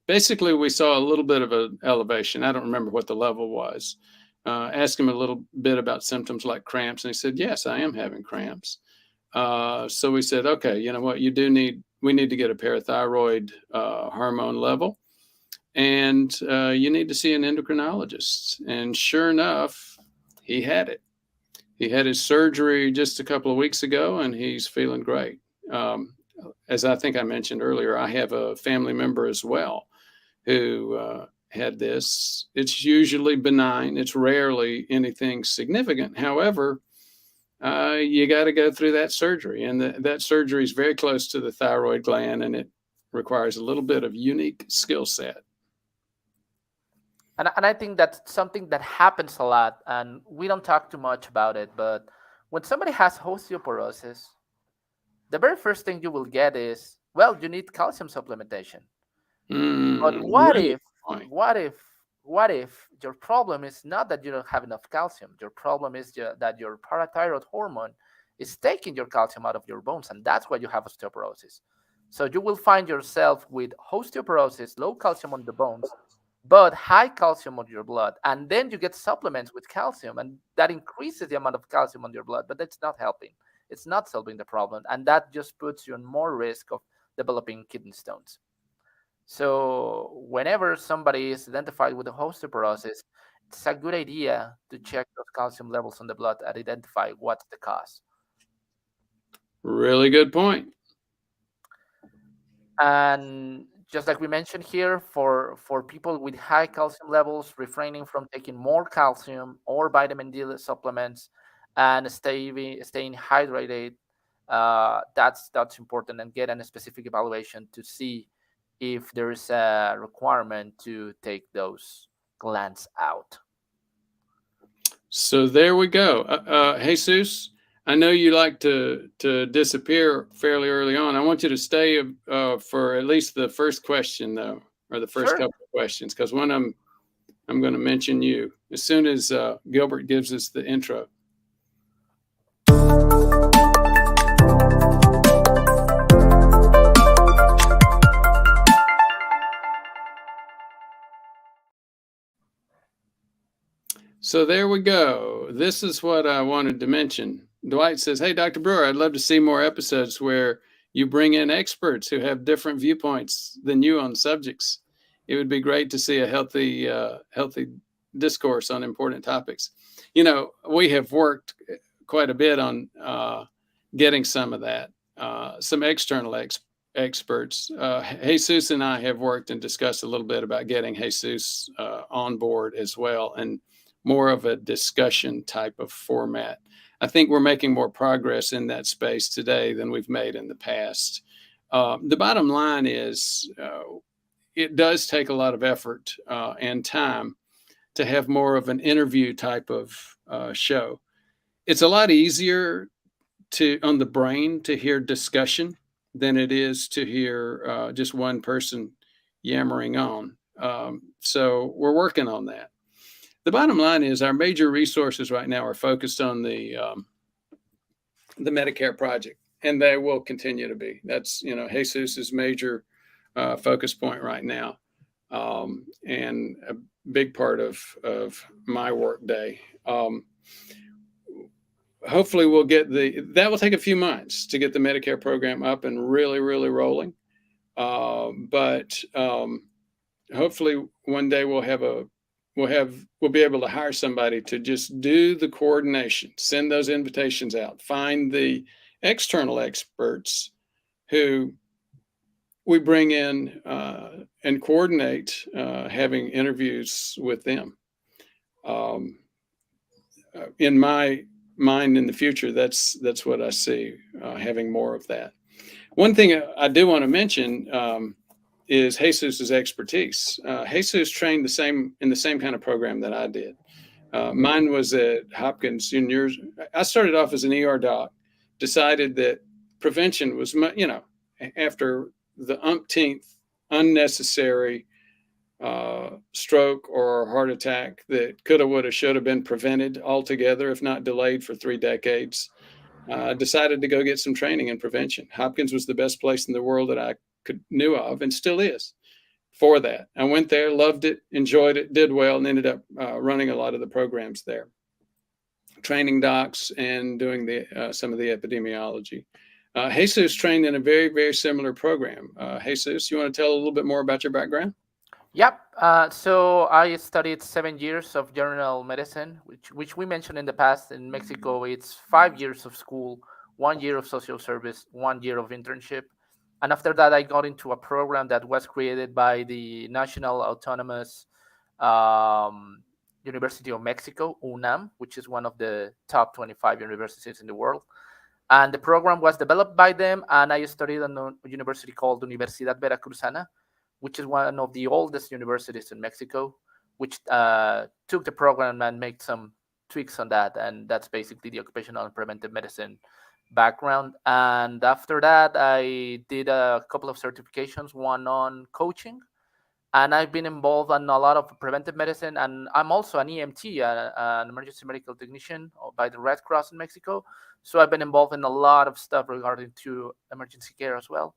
basically we saw a little bit of an elevation. I don't remember what the level was. Asked him a little bit about symptoms like cramps, and he said, "Yes, I am having cramps." So we said, "Okay, you know what? We need to get a parathyroid hormone level, and you need to see an endocrinologist." And sure enough, he had it. He had his surgery just a couple of weeks ago, and he's feeling great. As I think I mentioned earlier, I have a family member as well who had this. It's usually benign. It's rarely anything significant. However, you got to go through that surgery, and that surgery is very close to the thyroid gland, and it requires a little bit of unique skill set. And I think that's something that happens a lot, and we don't talk too much about it. But when somebody has osteoporosis, the very first thing you will get is, well, you need calcium supplementation. But what if your problem is not that you don't have enough calcium? Your problem is that your parathyroid hormone is taking your calcium out of your bones, and that's why you have osteoporosis. So you will find yourself with osteoporosis, low calcium on the bones, but high calcium on your blood. And then you get supplements with calcium, and that increases the amount of calcium on your blood, but that's not helping. It's not solving the problem. And that just puts you in more risk of developing kidney stones. So whenever somebody is identified with osteoporosis, it's a good idea to check those calcium levels on the blood and identify what's the cause. Really good point. And just like we mentioned here, for people with high calcium levels, refraining from taking more calcium or vitamin D supplements and staying hydrated, that's important, and get a specific evaluation to see if there is a requirement to take those glands out. So there we go. Jesus, I know you like to disappear fairly early on. I want you to stay for at least the first question, though, or the first couple of questions, because one of them I'm going to mention you as soon as Gilbert gives us the intro. So there we go. This is what I wanted to mention. Dwight says, "Hey, Dr. Brewer, I'd love to see more episodes where you bring in experts who have different viewpoints than you on subjects. It would be great to see a healthy discourse on important topics." We have worked quite a bit on getting some of that, some external experts. Jesus and I have worked and discussed a little bit about getting Jesus on board as well, and more of a discussion type of format. I think we're making more progress in that space today than we've made in the past. The bottom line is it does take a lot of effort and time to have more of an interview type of show. It's a lot easier on the brain to hear discussion than it is to hear just one person yammering on. So we're working on that. The bottom line is our major resources right now are focused on the Medicare project, and they will continue to be. That's Jesus's major focus point right now, and a big part of my work day. Hopefully we'll get that will take a few months to get the Medicare program up and really, really rolling. But hopefully one day we'll be able to hire somebody to just do the coordination, send those invitations out, find the external experts who we bring in and coordinate having interviews with them. In my mind in the future, that's what I see, having more of that. One thing I do want to mention is Jesus's expertise. Jesus trained in the same kind of program that I did. Mine was at Hopkins. I started off as an ER doc, decided that prevention was, after the umpteenth unnecessary stroke or heart attack that coulda, woulda, shoulda been prevented altogether, if not delayed for 3 decades. Decided to go get some training in prevention. Hopkins was the best place in the world that I knew of, and still is, for that. I went there, loved it, enjoyed it, did well, and ended up running a lot of the programs there, training docs and doing some of the epidemiology. Jesus trained in a very, very similar program. Jesus, you want to tell a little bit more about your background? Yep. So I studied 7 years of general medicine, which we mentioned in the past. In Mexico, it's 5 years of school, 1 year of social service, 1 year of internship. And after that, I got into a program that was created by the National Autonomous University of Mexico, UNAM, which is one of the top 25 universities in the world. And the program was developed by them, and I studied at a university called Universidad Veracruzana, which is one of the oldest universities in Mexico, which took the program and made some tweaks on that. And that's basically the occupational and preventive medicine background. And after that, I did a couple of certifications, one on coaching. And I've been involved in a lot of preventive medicine. And I'm also an EMT, an emergency medical technician by the Red Cross in Mexico. So I've been involved in a lot of stuff regarding to emergency care as well.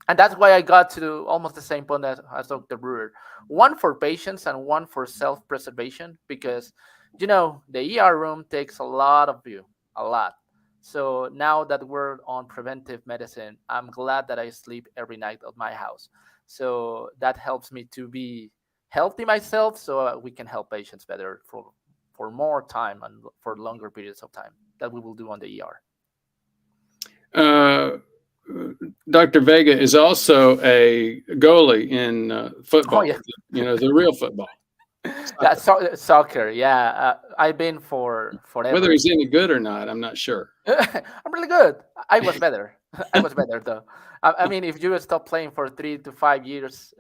And that's why I got to almost the same point as Dr. Brewer. One for patients and one for self-preservation, because, the ER room takes a lot of you, a lot. So now that we're on preventive medicine, I'm glad that I sleep every night at my house. So that helps me to be healthy myself, so we can help patients better for more time and for longer periods of time that we will do on the ER. Dr. Vega is also a goalie in football. Oh, yeah. The real football. Soccer. Yeah, I've been for forever. Whether he's any good or not, I'm not sure. I'm really good. I was better. I was better though. I mean, if you stop playing for 3 to 5 years,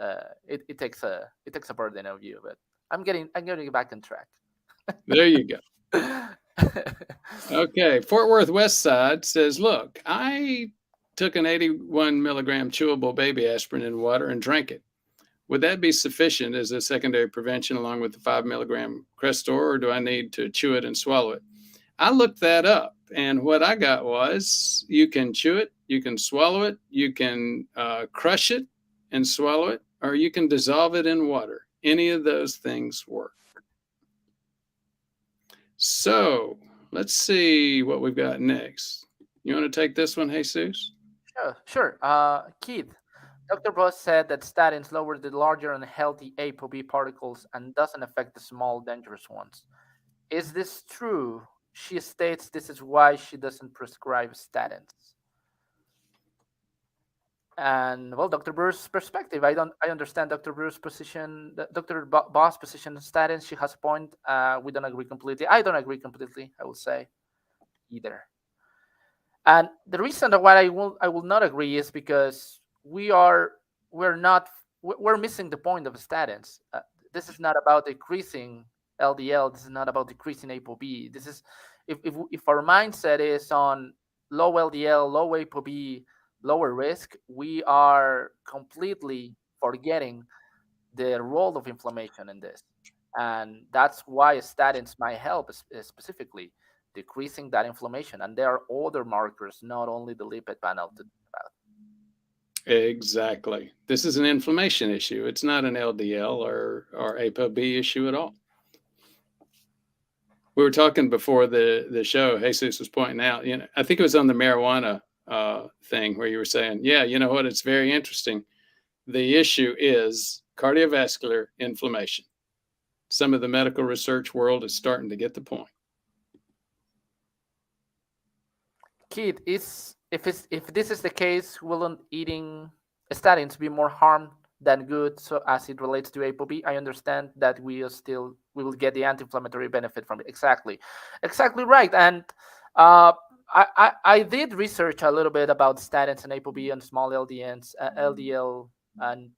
it takes a burden of you. But I'm getting back on track. There you go. Okay, Fort Worth West Side says, "Look, I took an 81 milligram chewable baby aspirin in water and drank it. Would that be sufficient as a secondary prevention along with the 5 milligram Crestor, or do I need to chew it and swallow it?" I looked that up, and what I got was you can chew it, you can swallow it, you can crush it and swallow it, or you can dissolve it in water. Any of those things work. So let's see what we've got next. You want to take this one, Jesus? Sure. Keith, Dr. Ross said that statins lower the larger and healthy ApoB particles and doesn't affect the small dangerous ones. Is this true? She states this is why she doesn't prescribe statins. And well, Dr. Brewer's perspective, I understand Dr. Brewer's position, Dr. Boss' position on statins. She has a point. We don't agree completely. I don't agree completely, I will say, either. And the reason that why I will not agree is because we're not we're missing the point of statins. This is not about decreasing LDL. This is not about decreasing ApoB. This is if our mindset is on low LDL, low ApoB, lower risk, we are completely forgetting the role of inflammation in this. And that's why statins might help specifically decreasing that inflammation. And there are other markers, not only the lipid panel to think about. Exactly. This is an inflammation issue. It's not an LDL or ApoB issue at all. We were talking before the show. Jesus was pointing out, I think it was on the marijuana thing where you were saying, yeah, you know what? It's very interesting. The issue is cardiovascular inflammation. Some of the medical research world is starting to get the point. Keith, if this is the case, will eating statins be more harm than good? So as it relates to ApoB, I understand that we will get the anti-inflammatory benefit from it. Exactly right. And I did research a little bit about statins and ApoB and small LDL, and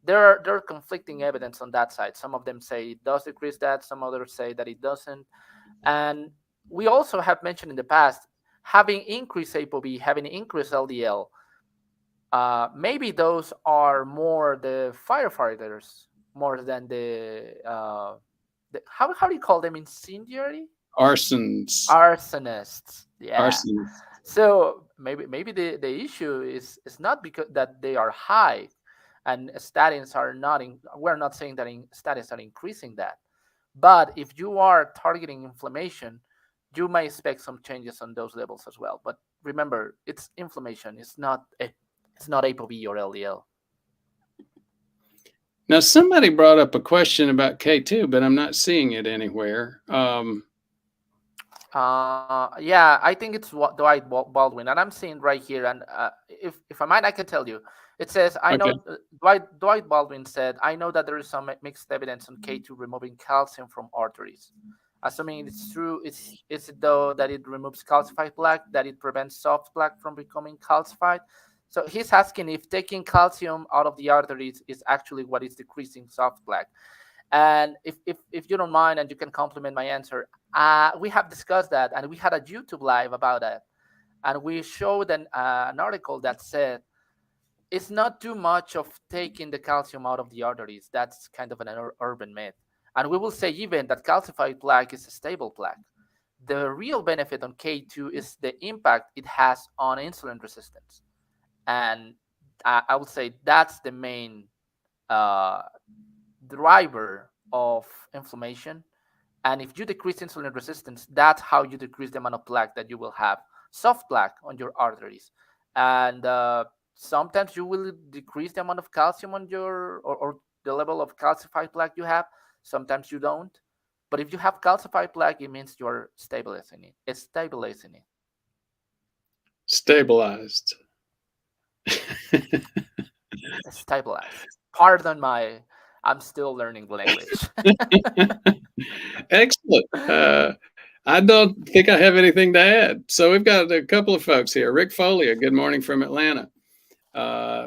there are conflicting evidence on that side. Some of them say it does decrease that, some others say that it doesn't. And we also have mentioned in the past having increased ApoB, having increased LDL. Maybe those are more the firefighters more than the how do you call them, incendiary arsonists? Yeah. Arsonists. So maybe the issue is not because that they are high, and statins are not. We're not saying that statins are increasing that, but if you are targeting inflammation, you may expect some changes on those levels as well. But remember, it's inflammation. It's not ApoB or LDL. Now, somebody brought up a question about K2, but I'm not seeing it anywhere. Yeah, I think it's Dwight Baldwin, and I'm seeing right here. And if I might, I can tell you. It says, I know Dwight Baldwin said, I know that there is some mixed evidence on K2 removing calcium from arteries. Assuming it's true, is it though that it removes calcified plaque, that it prevents soft plaque from becoming calcified? So he's asking if taking calcium out of the arteries is actually what is decreasing soft plaque. And if you don't mind and you can complement my answer, we have discussed that, and we had a YouTube live about that. And we showed an article that said it's not too much of taking the calcium out of the arteries. That's kind of an urban myth. And we will say even that calcified plaque is a stable plaque. The real benefit on K2 is the impact it has on insulin resistance. And I would say that's the main driver of inflammation. And if you decrease insulin resistance, that's how you decrease the amount of plaque that you will have, soft plaque on your arteries. And sometimes you will decrease the amount of calcium on your or the level of calcified plaque you have. Sometimes you don't. But if you have calcified plaque, it means you're stabilizing it. It's stabilizing it. Stabilized. Stabilized. Pardon I'm still learning language. Excellent. I don't think I have anything to add. So we've got a couple of folks here. Rick Folia, good morning from Atlanta.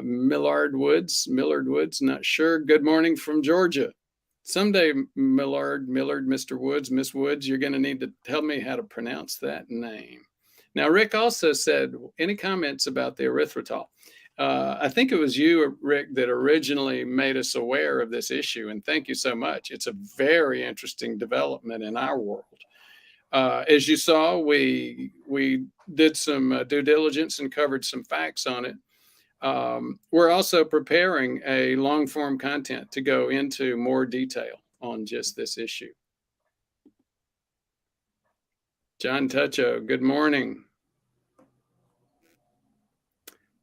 Millard Woods, not sure. Good morning from Georgia. Someday, Millard, Mr. Woods, Miss Woods, you're going to need to tell me how to pronounce that name. Now, Rick also said, any comments about the erythritol? I think it was you, Rick, that originally made us aware of this issue, and thank you so much. It's a very interesting development in our world. As you saw, we did some due diligence and covered some facts on it. We're also preparing a long form content to go into more detail on just this issue. John Tuccio, good morning.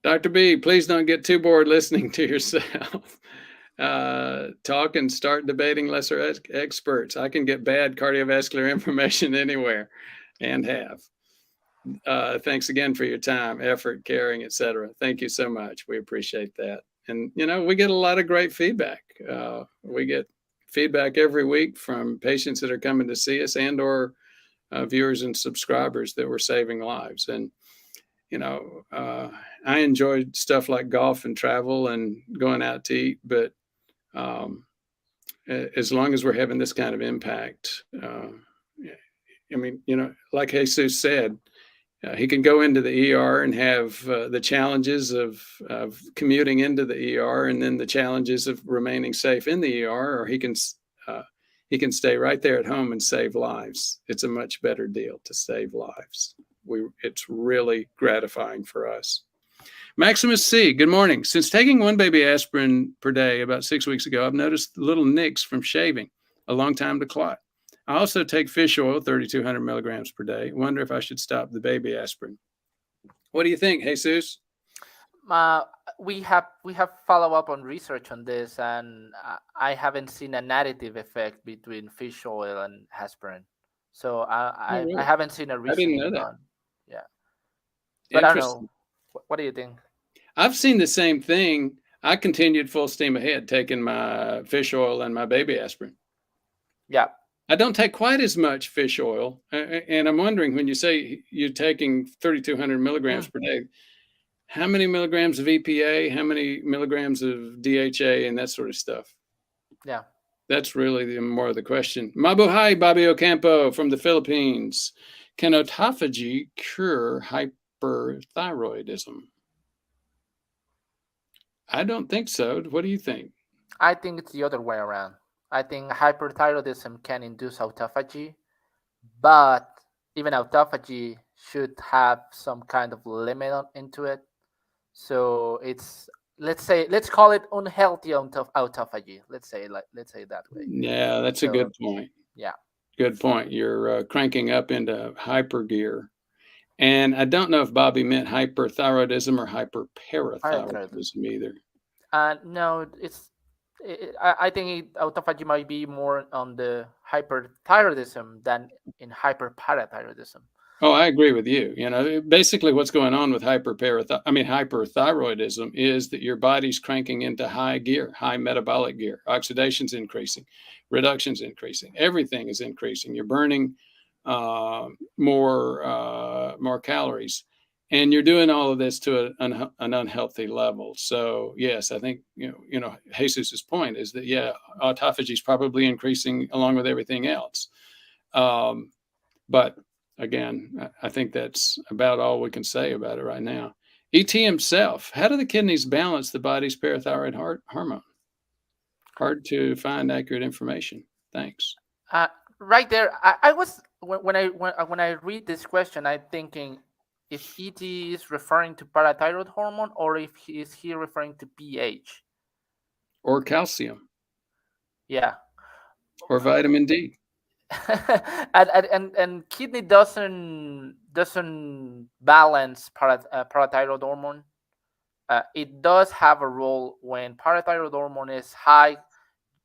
Dr. B, please don't get too bored listening to yourself. Talk and start debating lesser experts. I can get bad cardiovascular information anywhere and have. Thanks again for your time, effort, caring, etc. Thank you so much. We appreciate that. And, we get a lot of great feedback. We get feedback every week from patients that are coming to see us and or viewers and subscribers that we're saving lives. And, I enjoy stuff like golf and travel and going out to eat, but as long as we're having this kind of impact, like Jesus said, he can go into the ER and have the challenges of commuting into the ER, and then the challenges of remaining safe in the ER, or he can stay right there at home and save lives. It's a much better deal to save lives. It's really gratifying for us. Maximus C, good morning. Since taking one baby aspirin per day about 6 weeks ago, I've noticed little nicks from shaving, a long time to clot. I also take fish oil, 3,200 milligrams per day. Wonder if I should stop the baby aspirin. What do you think, Jesus? We have follow up on research on this, and I haven't seen an additive effect between fish oil and aspirin. So I haven't seen a reasoning on. Yeah, but I don't know. What do you think? I've seen the same thing. I continued full steam ahead, taking my fish oil and my baby aspirin. Yeah. I don't take quite as much fish oil. And I'm wondering, when you say you're taking 3,200 milligrams per day, how many milligrams of EPA, how many milligrams of DHA, and that sort of stuff? Yeah. That's really more of the question. Mabuhay, Bobby Ocampo from the Philippines. Can autophagy cure hyperthyroidism? I don't think so. What do you think? I think it's the other way around. I think hyperthyroidism can induce autophagy, but even autophagy should have some kind of limit into it. So let's call it unhealthy autophagy. Let's say it that way. Yeah, that's a good point. Yeah, good point. You're cranking up into hyper gear, and I don't know if Bobby meant hyperthyroidism or hyperparathyroidism either. No, I think autophagy might be more on the hyperthyroidism than in hyperparathyroidism. Oh, I agree with you. Basically what's going on with hyperthyroidism is that your body's cranking into high gear, high metabolic gear. Oxidation's increasing, reduction's increasing. Everything is increasing. You're burning more calories, and you're doing all of this to an unhealthy level. So yes, I think Jesus's point is that autophagy is probably increasing along with everything else. But again, I think that's about all we can say about it right now. ET himself, how do the kidneys balance the body's parathyroid hormone? Hard to find accurate information. Thanks. Right there, I was when I read this question, I'm thinking if ET is referring to parathyroid hormone or if he is referring to pH or calcium. Yeah. Or vitamin D. and kidney doesn't balance parathyroid hormone. It does have a role when parathyroid hormone is high,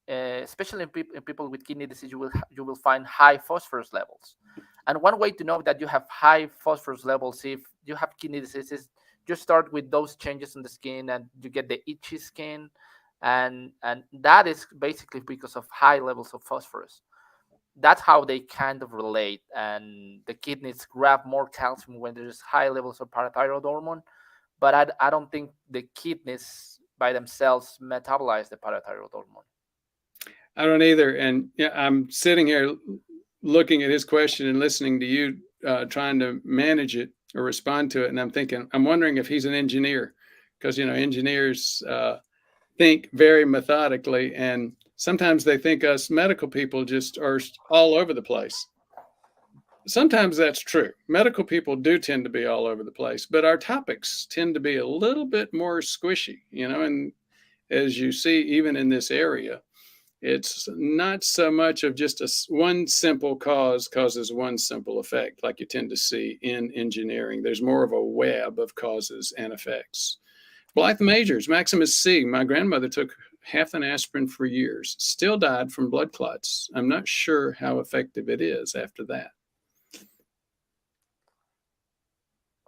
especially in people with kidney disease. You will find high phosphorus levels, and one way to know that you have high phosphorus levels if you have kidney disease is you start with those changes in the skin and you get the itchy skin, and that is basically because of high levels of phosphorus. That's how they kind of relate, and the kidneys grab more calcium when there's high levels of parathyroid hormone, but I don't think the kidneys by themselves metabolize the parathyroid hormone. I don't either, and I'm sitting here looking at his question and listening to you trying to manage it or respond to it, and I'm wondering if he's an engineer, because engineers think very methodically, and sometimes they think us medical people just are all over the place. Sometimes that's true. Medical people do tend to be all over the place, but our topics tend to be a little bit more squishy, and as you see, even in this area, It's not so much of just one simple cause causes one simple effect, like you tend to see in engineering. There's more of a web of causes and effects. Blythe Majors, Maximus C. My grandmother took half an aspirin for years, still died from blood clots. I'm not sure how effective it is after that.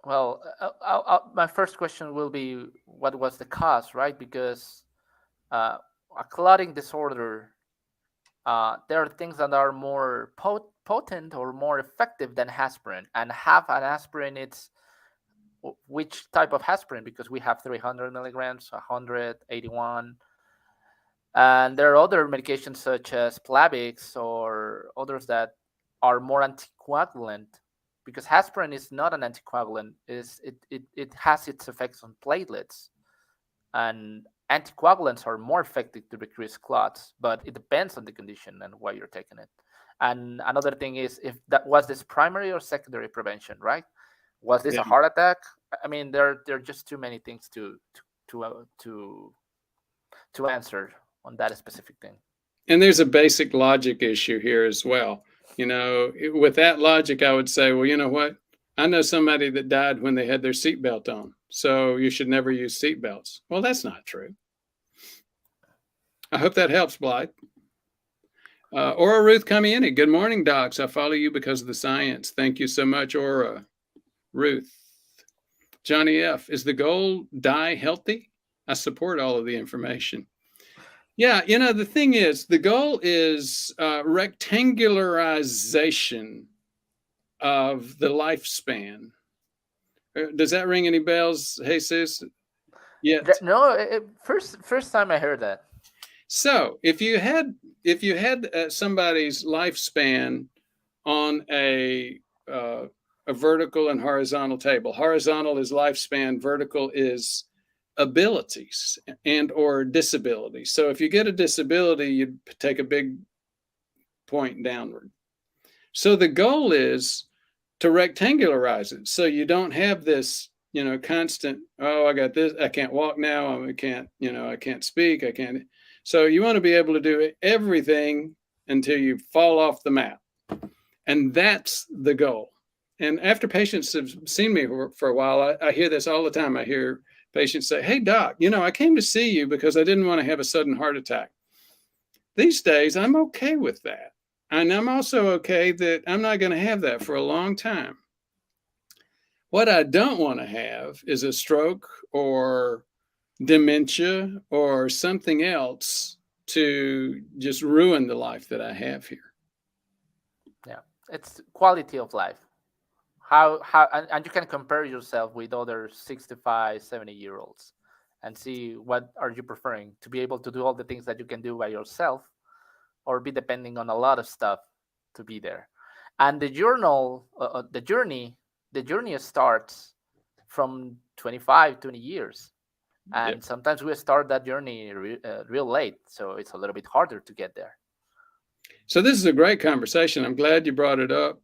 Well, my first question will be, what was the cause, right? Because a clotting disorder, there are things that are more potent or more effective than aspirin. And half an aspirin, it's which type of aspirin? Because we have 300 milligrams, 181. And there are other medications such as Plavix or others that are more anticoagulant, because aspirin is not an anticoagulant. It has its effects on platelets, and anticoagulants are more effective to decrease clots, but it depends on the condition and why you're taking it. And another thing is, if that was this primary or secondary prevention, right? Was this a heart attack? I mean, there are just too many things to answer on that specific thing. And there's a basic logic issue here as well. With that logic, I would say, well, you know what? I know somebody that died when they had their seatbelt on, so you should never use seatbelts. Well, that's not true. I hope that helps, Blythe. Aura Ruth Camieni, good morning, docs. I follow you because of the science. Thank you so much, Aura Ruth. Johnny F., is the goal die healthy? I support all of the information. Yeah, the thing is, the goal is rectangularization of the lifespan. Does that ring any bells, Jesus? Yet? No, first time I heard that. So if you had somebody's lifespan on a vertical and horizontal table, horizontal is lifespan, vertical is abilities and or disabilities. So if you get a disability, you take a big point downward. So the goal is to rectangularize it, so you don't have this, constant, oh, I got this, I can't walk now, I can't speak, I can't. So you want to be able to do everything until you fall off the map. And that's the goal. And after patients have seen me for a while, I hear this all the time. I hear patients say, hey, doc, I came to see you because I didn't want to have a sudden heart attack. These days, I'm okay with that. And I'm also okay that I'm not going to have that for a long time. What I don't want to have is a stroke or dementia or something else to just ruin the life that I have here. Yeah, it's quality of life. How and you can compare yourself with other 65, 70-year-olds and see what are you preferring, to be able to do all the things that you can do by yourself, or be depending on a lot of stuff to be there. And the journey starts from 25, 20 years. And yep. Sometimes we start that journey real late, so it's a little bit harder to get there. So this is a great conversation. I'm glad you brought it up,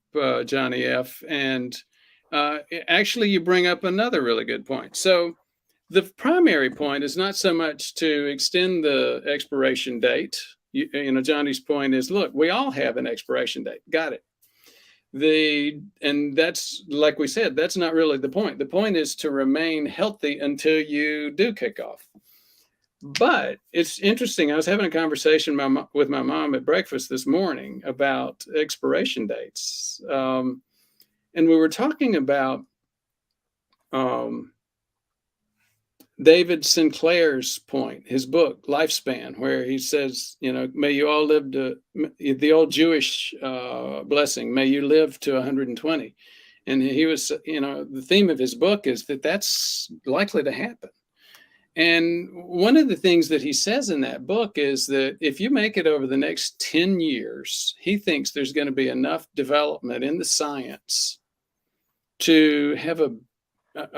Johnny F. And actually, you bring up another really good point. So the primary point is not so much to extend the expiration date. Johnny's point is, look, we all have an expiration date. Got it. And that's, like we said, that's not really the point. The point is to remain healthy until you do kick off. But it's interesting. I was having a conversation with my mom at breakfast this morning about expiration dates. And we were talking about David Sinclair's point, his book, Lifespan, where he says, may you all live to, the old Jewish blessing, may you live to 120. And he was, the theme of his book is that that's likely to happen. And one of the things that he says in that book is that if you make it over the next 10 years, he thinks there's going to be enough development in the science to have a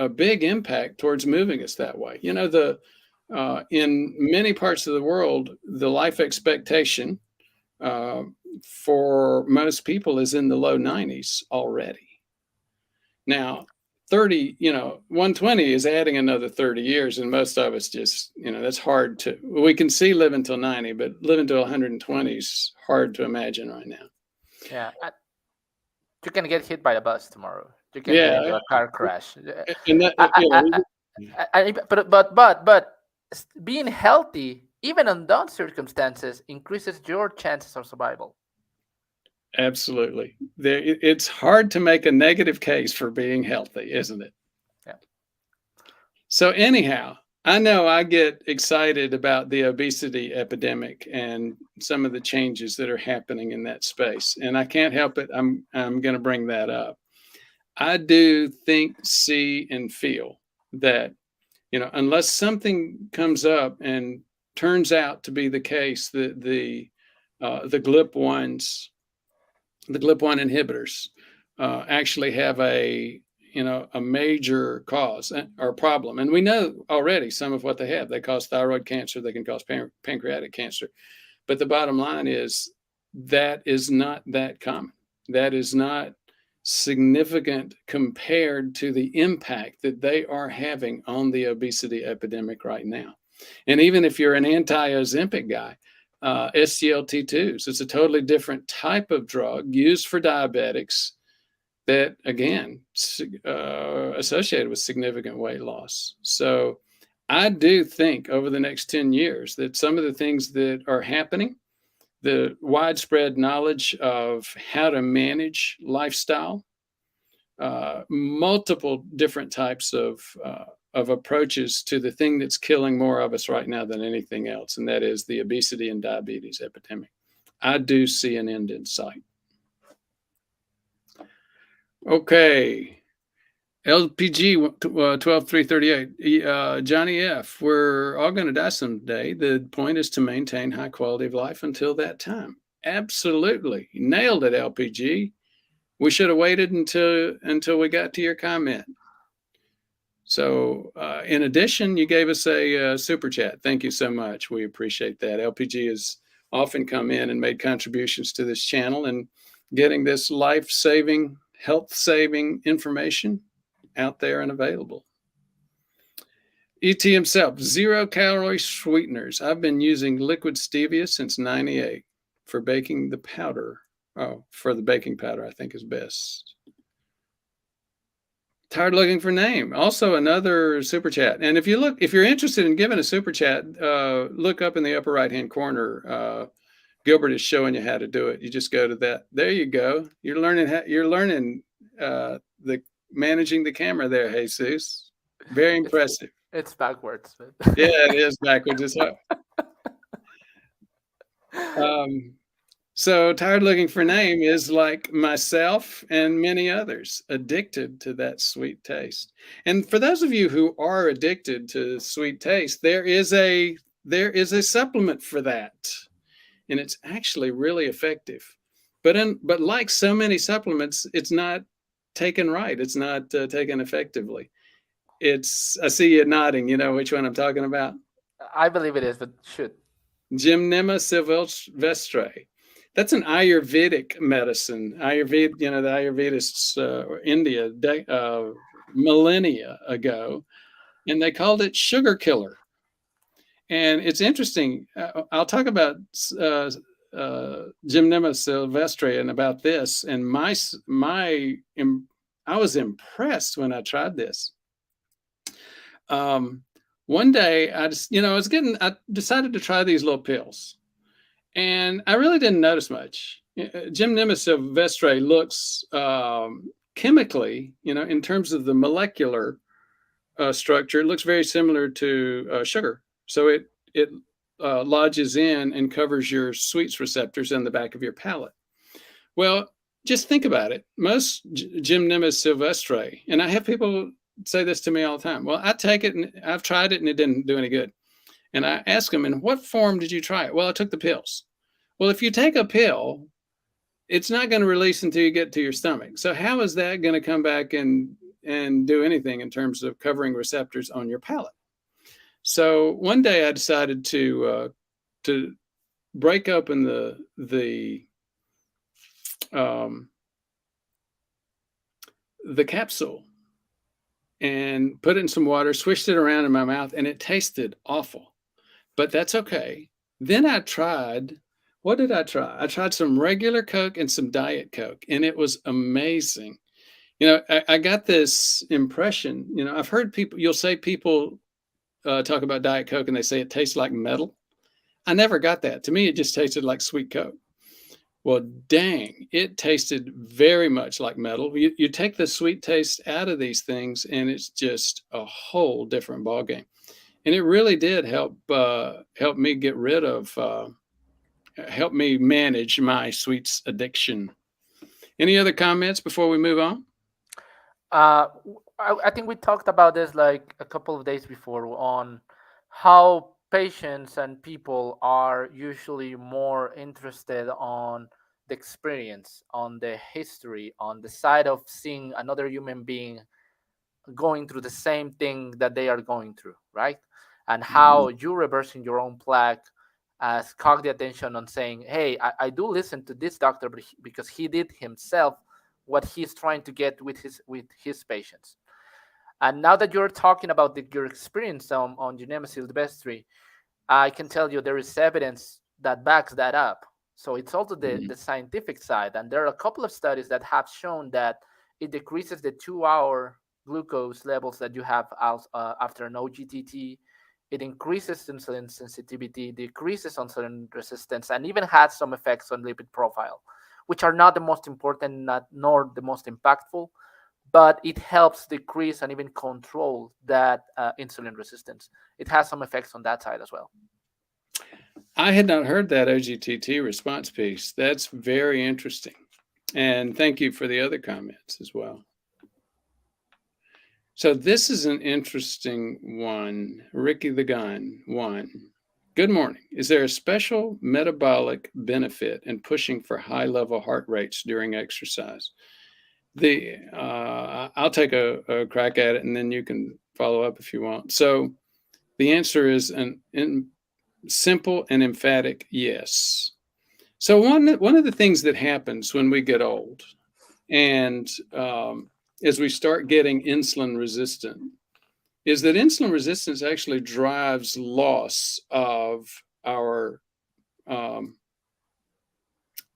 big impact towards moving us that way. In many parts of the world, the life expectation for most people is in the low 90s already. Now, 30, 120 is adding another 30 years. And most of us just, that's hard to, we can see living till 90, but living to 120 is hard to imagine right now. Yeah. You can get hit by a bus tomorrow. You can get into a car crash. And But being healthy, even in those circumstances, increases your chances of survival. Absolutely. It's hard to make a negative case for being healthy, isn't it? Yeah. So anyhow, I know I get excited about the obesity epidemic and some of the changes that are happening in that space. And I can't help it. I'm going to bring that up. I do think, see, and feel that, unless something comes up and turns out to be the case that the GLP-1s, the GLP-1 inhibitors actually have a major cause or problem. And we know already some of what they have. They cause thyroid cancer. They can cause pancreatic cancer. But the bottom line is that is not that common. That is not significant compared to the impact that they are having on the obesity epidemic right now. And even if you're an anti-Ozempic guy, SGLT2s, it's a totally different type of drug used for diabetics that, again, associated with significant weight loss. So I do think over the next 10 years that some of the things that are happening, the widespread knowledge of how to manage lifestyle, multiple different types of approaches to the thing that's killing more of us right now than anything else, and that is the obesity and diabetes epidemic. I do see an end in sight. Okay. LPG 12338. Johnny F., we're all going to die someday. The point is to maintain high quality of life until that time. Absolutely. Nailed it, LPG. We should have waited until we got to your comment. So in addition, you gave us a super chat. Thank you so much. We appreciate that. LPG has often come in and made contributions to this channel and getting this life-saving, health-saving information out there and available. ET himself, 0-calorie sweeteners. I've been using liquid stevia since '98 for baking the powder. Oh, for the baking powder, I think is best. Tired looking for name. Also another super chat. And if you're interested in giving a super chat, look up in the upper right-hand corner. Gilbert is showing you how to do it. You just go to that. There you go. You're learning the managing the camera there, Jesus. Very impressive. It's backwards. Yeah, it is backwards. It's up. So tired looking for name is like myself and many others, addicted to that sweet taste. And for those of you who are addicted to sweet taste, there is a supplement for that. And it's actually really effective. But like so many supplements, it's not taken right. It's not taken effectively. I see you nodding. You know which one I'm talking about? I believe it is, but shoot. Gymnema sylvestre. That's an Ayurvedic medicine. The Ayurvedists, India, millennia ago, and they called it sugar killer. And it's interesting. I'll talk about Gymnema sylvestre and about this. And I was impressed when I tried this. One day I decided to try these little pills. And I really didn't notice much. Gymnema sylvestre looks chemically, in terms of the molecular structure, it looks very similar to sugar. So it lodges in and covers your sweets receptors in the back of your palate. Well, just think about it. Most Gymnema sylvestre, and I have people say this to me all the time. Well, I take it and I've tried it and it didn't do any good. And I ask them, in what form did you try it? Well, I took the pills. Well, if you take a pill, it's not going to release until you get to your stomach. So how is that going to come back and do anything in terms of covering receptors on your palate? So one day I decided to break open the capsule and put it in some water, swished it around in my mouth, and it tasted awful. But that's okay. Then I tried, what did I try? I tried some regular Coke and some Diet Coke, and it was amazing. I got this impression, I've heard people, you'll say people talk about Diet Coke and they say it tastes like metal. I never got that. To me, it just tasted like sweet Coke. Well, dang, it tasted very much like metal. You take the sweet taste out of these things, and it's just a whole different ballgame. And it really did help me get rid of help me manage my sweets addiction. Any other comments before we move on? I think we talked about this like a couple of days before on how patients and people are usually more interested on the experience, on the history, on the side of seeing another human being going through the same thing that they are going through, right? And how you reversing your own plaque has caught the attention on saying, hey, I do listen to this doctor because he did himself what he's trying to get with his patients. And now that you're talking about your experience on Genema Silvestri, I can tell you there is evidence that backs that up. So it's also the scientific side. And there are a couple of studies that have shown that it decreases the 2-hour glucose levels that you have after an OGTT. It increases insulin sensitivity, decreases insulin resistance, and even has some effects on lipid profile, which are not the most important, nor the most impactful, but it helps decrease and even control that insulin resistance. It has some effects on that side as well. I had not heard that OGTT response piece. That's very interesting. And thank you for the other comments as well. So this is an interesting one. Ricky the Gun, one. Good morning. Is there a special metabolic benefit in pushing for high level heart rates during exercise? I'll take a crack at it, and then you can follow up if you want. So the answer is an simple and emphatic yes. So one of the things that happens when we get old, and as we start getting insulin resistant, is that insulin resistance actually drives loss of our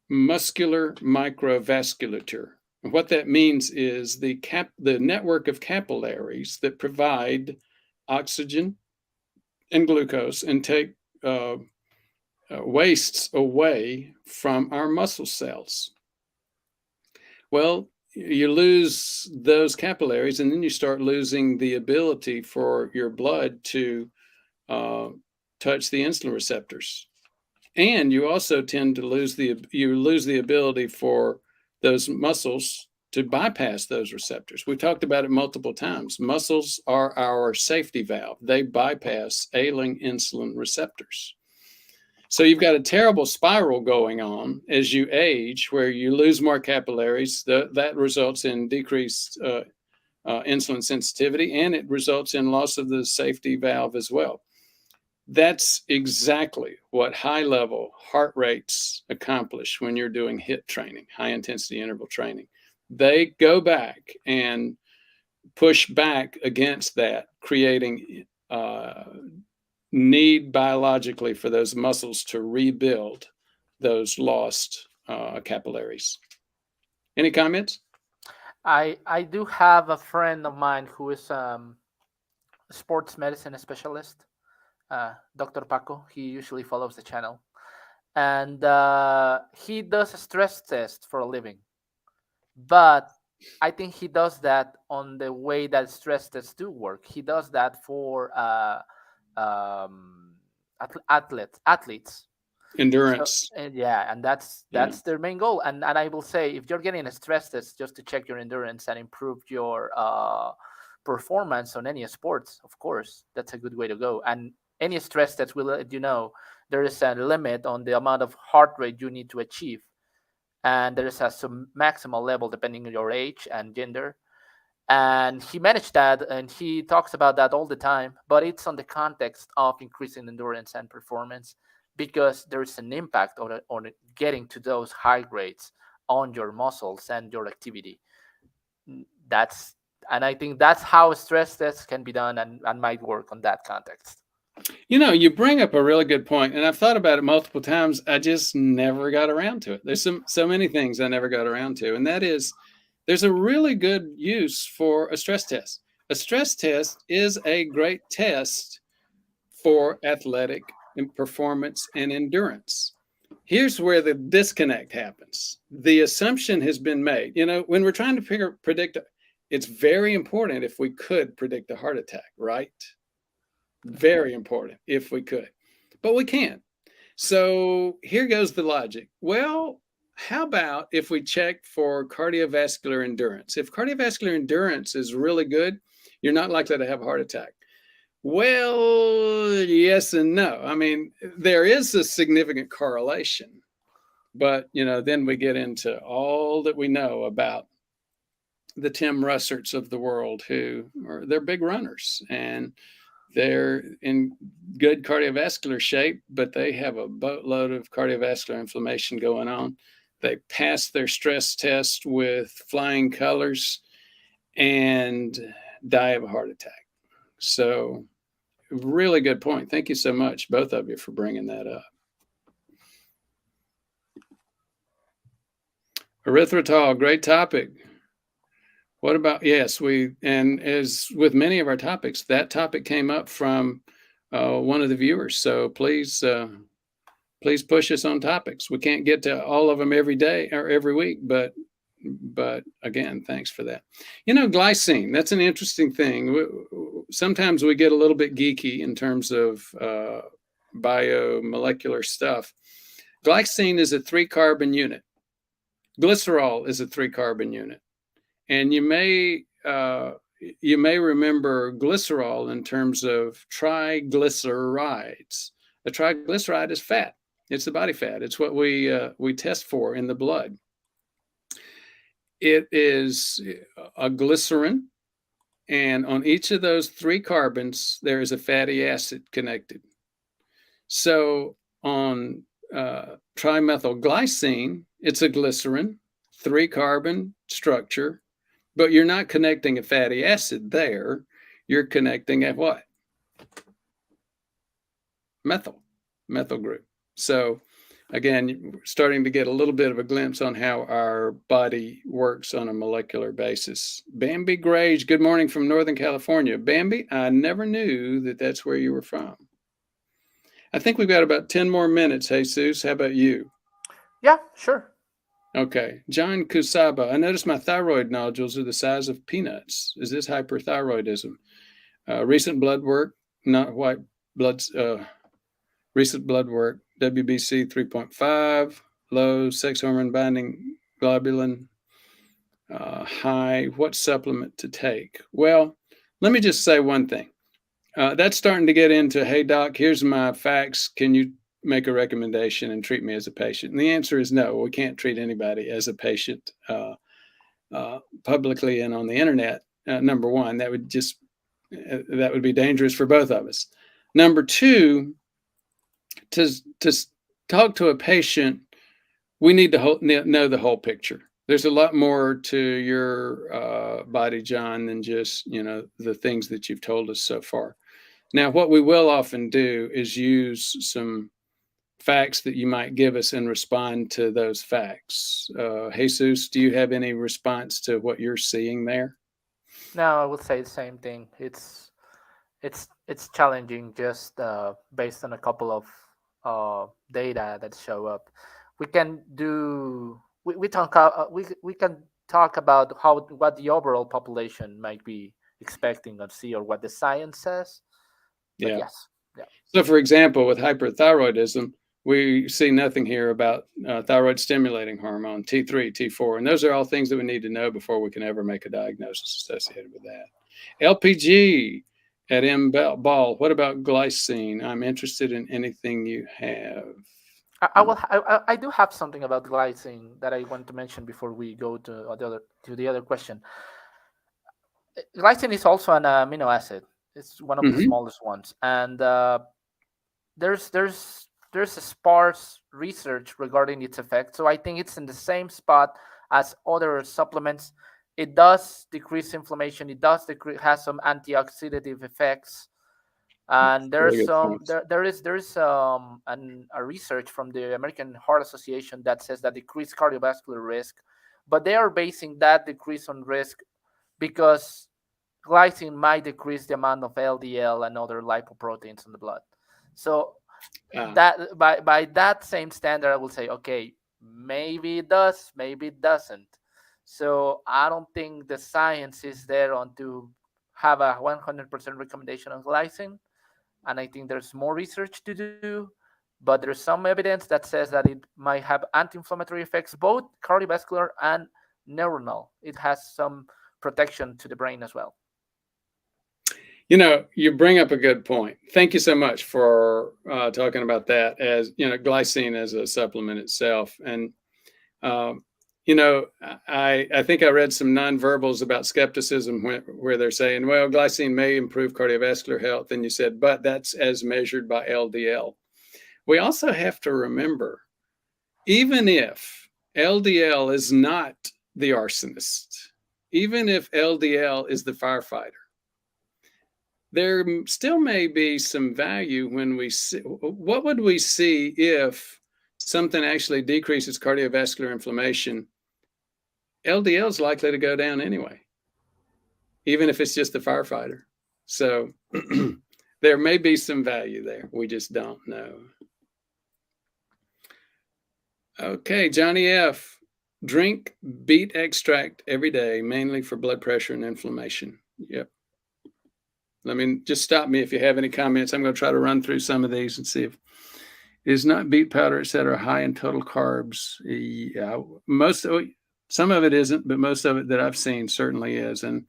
muscular microvasculature. And what that means is the network of capillaries that provide oxygen and glucose and take wastes away from our muscle cells. Well, you lose those capillaries, and then you start losing the ability for your blood to touch the insulin receptors. And you also tend to lose the ability for those muscles to bypass those receptors. We talked about it multiple times. Muscles are our safety valve. They bypass ailing insulin receptors. So you've got a terrible spiral going on as you age, where you lose more capillaries. That results in decreased insulin sensitivity, and it results in loss of the safety valve as well. That's exactly what high-level heart rates accomplish when you're doing HIIT training, high-intensity interval training. They go back and push back against that, creating need biologically for those muscles to rebuild those lost capillaries. Any comments? I do have a friend of mine who is sports medicine specialist, Dr. Paco. He usually follows the channel, and he does a stress test for a living. But I think he does that on the way that stress tests do work. He does that for athletes. Endurance. So, and that's their main goal. And I will say, if you're getting a stress test just to check your endurance and improve your performance on any sports, of course, that's a good way to go. And any stress test will let you know there is a limit on the amount of heart rate you need to achieve, and there is some maximal level depending on your age and gender. And he managed that, and he talks about that all the time, but it's on the context of increasing endurance and performance, because there's an impact on getting to those high rates on your muscles and your activity. And I think that's how stress tests can be done and might work on that context. You bring up a really good point, and I've thought about it multiple times. I just never got around to it. There's so many things I never got around to, and that is there's a really good use for a stress test. A stress test is a great test for athletic performance and endurance. Here's where the disconnect happens. The assumption has been made. When we're trying to predict, it's very important if we could predict a heart attack, right? Very important if we could, but we can't. So here goes the logic. Well, how about if we check for cardiovascular endurance? If cardiovascular endurance is really good, you're not likely to have a heart attack. Well, yes and no. I mean, there is a significant correlation, but then we get into all that we know about the Tim Russerts of the world, they're big runners and they're in good cardiovascular shape, but they have a boatload of cardiovascular inflammation going on. They pass their stress test with flying colors and die of a heart attack. So, really good point. Thank you so much, both of you, for bringing that up. Erythritol, great topic. What about, yes, and as with many of our topics, that topic came up from one of the viewers. So please push us on topics. We can't get to all of them every day or every week, but again, thanks for that. Glycine, that's an interesting thing. Sometimes we get a little bit geeky in terms of biomolecular stuff. Glycine is a 3-carbon unit. Glycerol is a 3-carbon unit. And you may remember glycerol in terms of triglycerides. A triglyceride is fat. It's the body fat. It's what we test for in the blood. It is a glycerin, and on each of those 3 carbons, there is a fatty acid connected. So on trimethylglycine, it's a glycerin, 3-carbon structure, but you're not connecting a fatty acid there. You're connecting a what? Methyl group. So again, we're starting to get a little bit of a glimpse on how our body works on a molecular basis. Bambi Grage, good morning from Northern California. Bambi, I never knew that that's where you were from. I think we've got about 10 more minutes, Jesus. How about you? Yeah, sure. Okay. John Kusaba, I noticed my thyroid nodules are the size of peanuts. Is this hyperthyroidism? Recent blood work, not white blood, recent blood work, WBC 3.5, low sex hormone binding globulin, high. What supplement to take? Well, let me just say one thing. That's starting to get into, hey, doc, here's my facts. Can you make a recommendation and treat me as a patient? And the answer is no. We can't treat anybody as a patient publicly and on the internet. Number one, that would be dangerous for both of us. Number two, to talk to a patient, we need to know the whole picture. There's a lot more to your body, John, than just the things that you've told us so far. Now, what we will often do is use some facts that you might give us and respond to those facts. Jesus, do you have any response to what you're seeing there? No, I would say the same thing. It's challenging just based on a couple of data that show up. We can talk about what the overall population might be expecting or see, or what the science says. But yes. Yeah. So, for example, with hyperthyroidism, we see nothing here about thyroid stimulating hormone, T3, T4, and those are all things that we need to know before we can ever make a diagnosis associated with that. LPG at M. Ball, what about glycine? I'm interested in anything you have. I do have something about glycine that I want to mention before we go to the other question. Glycine is also an amino acid. It's one of the smallest ones, and there's a sparse research regarding its effect. So I think it's in the same spot as other supplements. it does decrease inflammation. It does has some antioxidative effects. And Really there's good some points. there's a research from the American Heart Association that says that decreased cardiovascular risk, but they are basing that decrease on risk because glycine might decrease the amount of LDL and other lipoproteins in the blood. So Ah, that by that same standard, I will say, okay, maybe it does, maybe it doesn't. So I don't think the science is there on to have a 100% recommendation on glycine, and I think there's more research to do. But there's some evidence that says that it might have anti-inflammatory effects, both cardiovascular and neuronal. It has some protection to the brain as well. you bring up a good point. Thank you so much for talking about that, as glycine as a supplement itself. And um, I think I read some nonverbals about skepticism where they're saying, well, glycine may improve cardiovascular health, and you said, but that's as measured by LDL. We also have to remember, even if LDL is not the arsonist, even if LDL is the firefighter, there still may be some value when we see what would we see if something actually decreases cardiovascular inflammation. LDL is likely to go down anyway, even if it's just the firefighter. So there may be some value there. We just don't know. Okay, Johnny F. Drink beet extract every day, mainly for blood pressure and inflammation. Yep. Let me just stop me if you have any comments. I'm going to try to run through some of these and see if it is not beet powder, etc., high in total carbs. Yeah, some of it isn't, but most of it that I've seen certainly is. And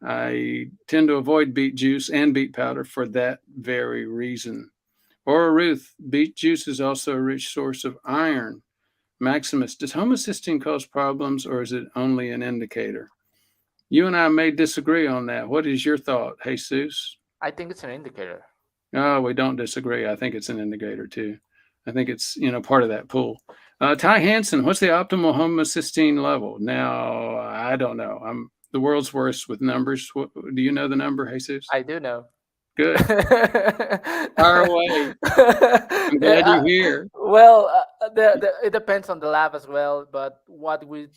I tend to avoid beet juice and beet powder for that very reason. Or Ruth, beet juice is also a rich source of iron. Maximus, does homocysteine cause problems or is it only an indicator? You and I may disagree on that. What is your thought, Jesus? I think it's an indicator. No, we don't disagree. I think it's an indicator too. I think it's part of that pool. Ty Hansen, what's the optimal homocysteine level? Now, I don't know. I'm the world's worst with numbers. Do you know the number, Jesus? I do know. Good. Fire away. I'm glad you're here. Well, it depends on the lab as well, but what we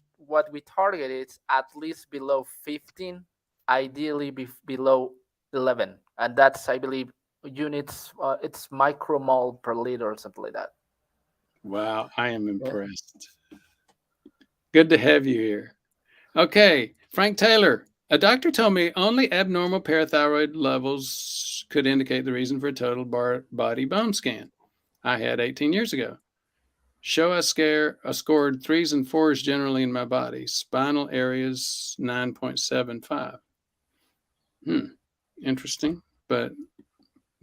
target is at least below 15, ideally below 11, and that's, I believe, units. It's micromole per liter or something like that. Wow, I am Yeah. impressed. Good to have you here. Okay, Frank Taylor. A doctor told me only abnormal parathyroid levels could indicate the reason for a total body bone scan I had 18 years ago. Show I scored 3s and 4s generally in my body. Spinal areas 9.75. Interesting, but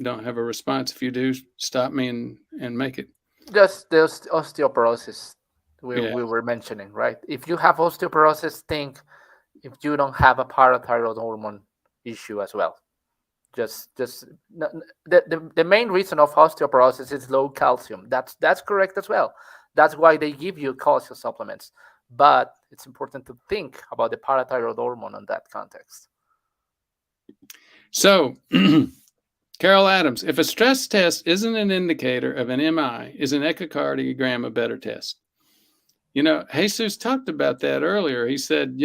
don't have a response. If you do, stop me and make it. Just the osteoporosis Yeah. we were mentioning, right? If you have osteoporosis, think if you don't have a parathyroid hormone issue as well. The main reason of osteoporosis is low calcium. That's correct as well. That's why they give you calcium supplements. But it's important to think about the parathyroid hormone in that context. So, Carol Adams, if a stress test isn't an indicator of an MI, is an echocardiogram a better test? Jesus talked about that earlier. He said,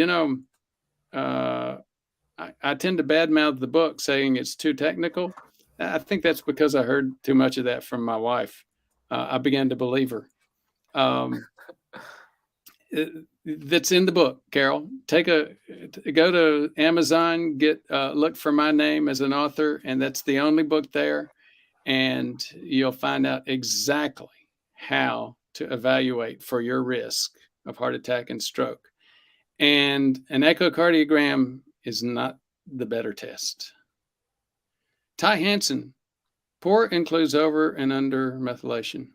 I tend to badmouth the book saying it's too technical. I think that's because I heard too much of that from my wife. I began to believe her. That's in the book, Carol. Go to Amazon, look for my name as an author, and that's the only book there. And you'll find out exactly how to evaluate for your risk of heart attack and stroke. And an echocardiogram is not the better test. Ty Hansen, poor includes over and under methylation.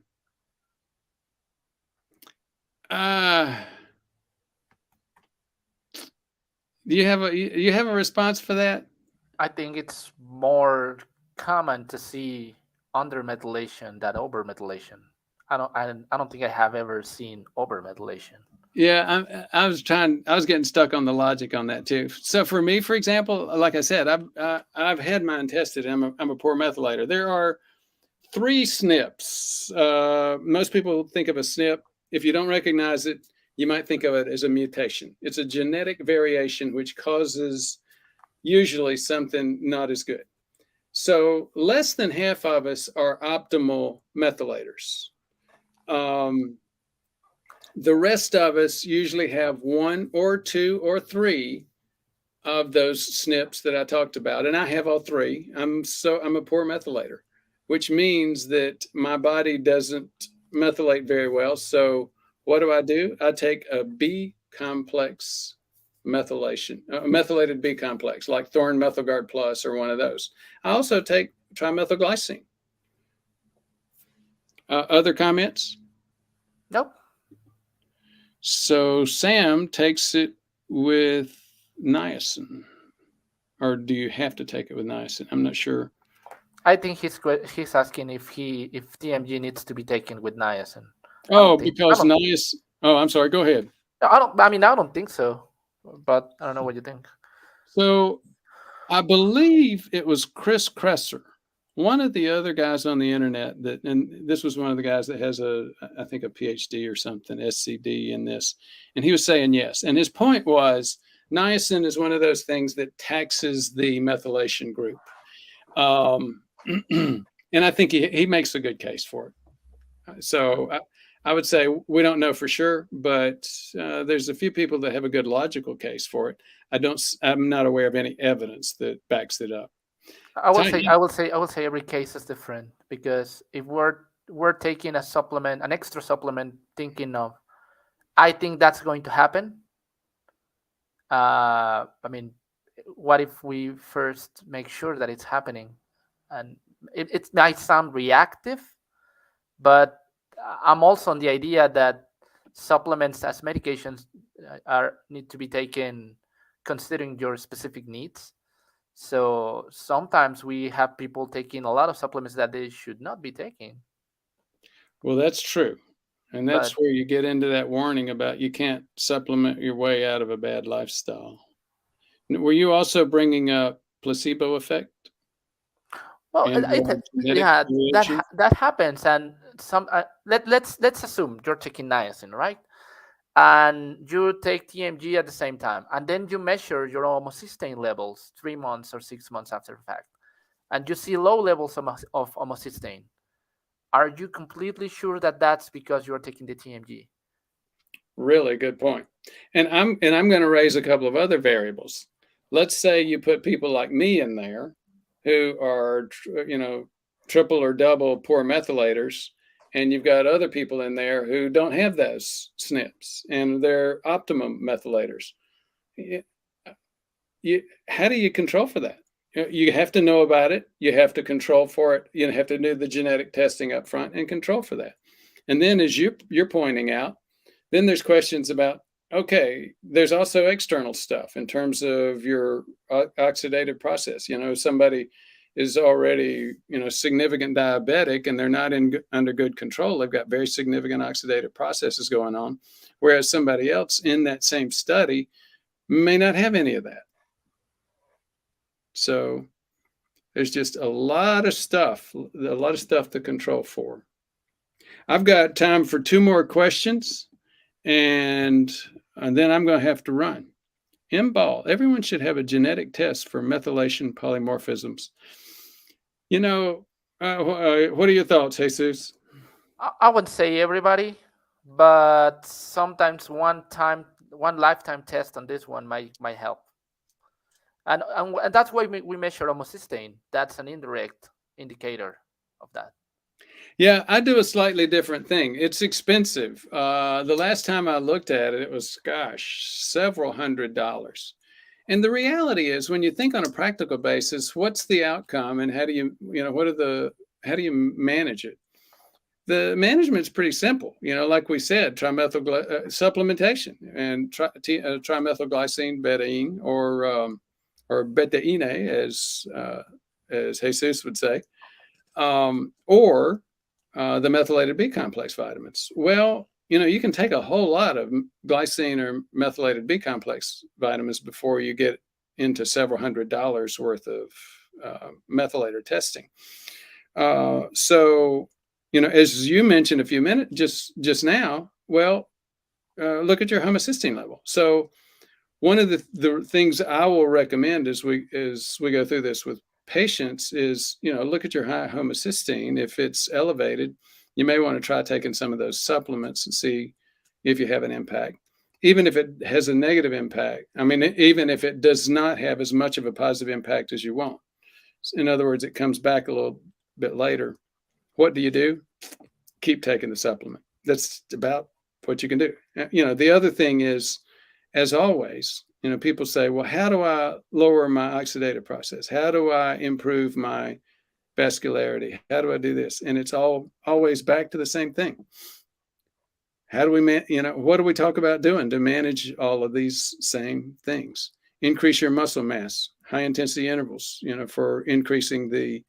Do you have a response for that? I think it's more common to see under methylation than over methylation. I don't think I have ever seen over methylation. Yeah, I was getting stuck on the logic on that too. So for me, for example, like I said, I've had mine tested. I'm a poor methylator. There are 3 SNPs. Most people think of a SNP. If you don't recognize it, you might think of it as a mutation. It's a genetic variation which causes usually something not as good. So less than half of us are optimal methylators. The rest of us usually have 1 or 2 or 3 of those SNPs that I talked about, and I have all 3. I'm a poor methylator, which means that my body doesn't methylate very well. So what do? I take a B complex methylation, a methylated B complex, like Thorn Methylguard Plus or one of those. I also take trimethylglycine. Other comments? Nope. So Sam takes it with niacin, or do you have to take it with niacin? I'm not sure. I think he's asking if TMG needs to be taken with niacin. Oh, because niacin. Oh, I'm sorry. Go ahead. I don't think so, but I don't know what you think. So I believe it was Chris Kresser, one of the other guys on the internet and this was one of the guys that has I think a PhD or something, SCD in this. And he was saying yes. And his point was niacin is one of those things that taxes the methylation group. And I think he makes a good case for it. So I would say we don't know for sure, but there's a few people that have a good logical case for it. I'm not aware of any evidence that backs it up. I will say every case is different, because if we're taking a supplement, an extra supplement, thinking of, I think that's going to happen. I mean, what if we first make sure that it's happening? And it might sound reactive, but I'm also on the idea that supplements as medications need to be taken considering your specific needs. So sometimes we have people taking a lot of supplements that they should not be taking. Well, that's true. And that's where you get into that warning about you can't supplement your way out of a bad lifestyle. Were you also bringing up placebo effect? Well, yeah, that happens, and let's assume you're taking niacin, right? And you take TMG at the same time, and then you measure your homocysteine levels 3 months or 6 months after the fact, and you see low levels of homocysteine. Are you completely sure that that's because you're taking the TMG? Really good point. And I'm going to raise a couple of other variables. Let's say you put people like me in there who are, triple or double poor methylators, and you've got other people in there who don't have those SNPs and they're optimum methylators. How do you control for that? You have to know about it. You have to control for it. You have to do the genetic testing up front and control for that. And then, as you're pointing out, then there's questions about, okay, there's also external stuff in terms of your oxidative process. Somebody is already, significant diabetic and they're not under good control. They've got very significant oxidative processes going on, whereas somebody else in that same study may not have any of that. So there's just a lot of stuff to control for. I've got time for 2 more questions, and then I'm going to have to run. MBAL, everyone should have a genetic test for methylation polymorphisms. What are your thoughts, Jesus? I wouldn't say everybody, but sometimes one lifetime test on this one might help. And that's why we measure homocysteine. That's an indirect indicator of that. Yeah, I do a slightly different thing. It's expensive. The last time I looked at it, it was, several $100s. And the reality is, when you think on a practical basis, what's the outcome and how do you manage it? The management's pretty simple. Like we said, supplementation and trimethylglycine, betaine, or betaine, as Jesus would say, or the methylated B complex vitamins. Well, you can take a whole lot of glycine or methylated B complex vitamins before you get into several $100s worth of methylator testing. So, as you mentioned a few minutes just now, well, look at your homocysteine level. So one of the things I will recommend as we go through this with patients is, look at your high homocysteine. If it's elevated, you may want to try taking some of those supplements and see if you have an impact. Even if it has a negative impact, even if it does not have as much of a positive impact as you want. In other words, it comes back a little bit later. What do? Keep taking the supplement. That's about what you can do. The other thing is, as always, people say, well, how do I lower my oxidative process? How do I improve my vascularity? How do I do this? And it's always back to the same thing. How do we, what do we talk about doing to manage all of these same things? Increase your muscle mass, high intensity intervals, for increasing the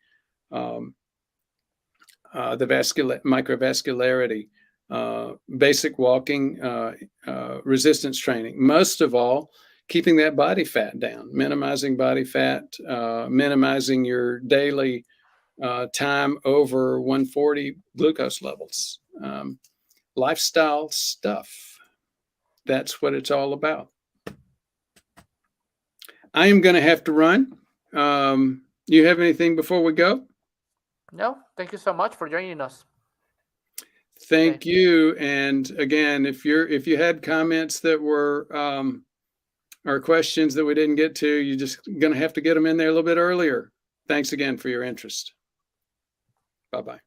microvascularity, basic walking, resistance training. Most of all, keeping that body fat down, minimizing body fat, minimizing your daily time over 140 glucose levels. Lifestyle stuff. That's what it's all about. I am going to have to run. You have anything before we go? No, thank you so much for joining us. Thank you. And again, if you had comments that were or questions that we didn't get to, you're just going to have to get them in there a little bit earlier. Thanks again for your interest. Bye-bye.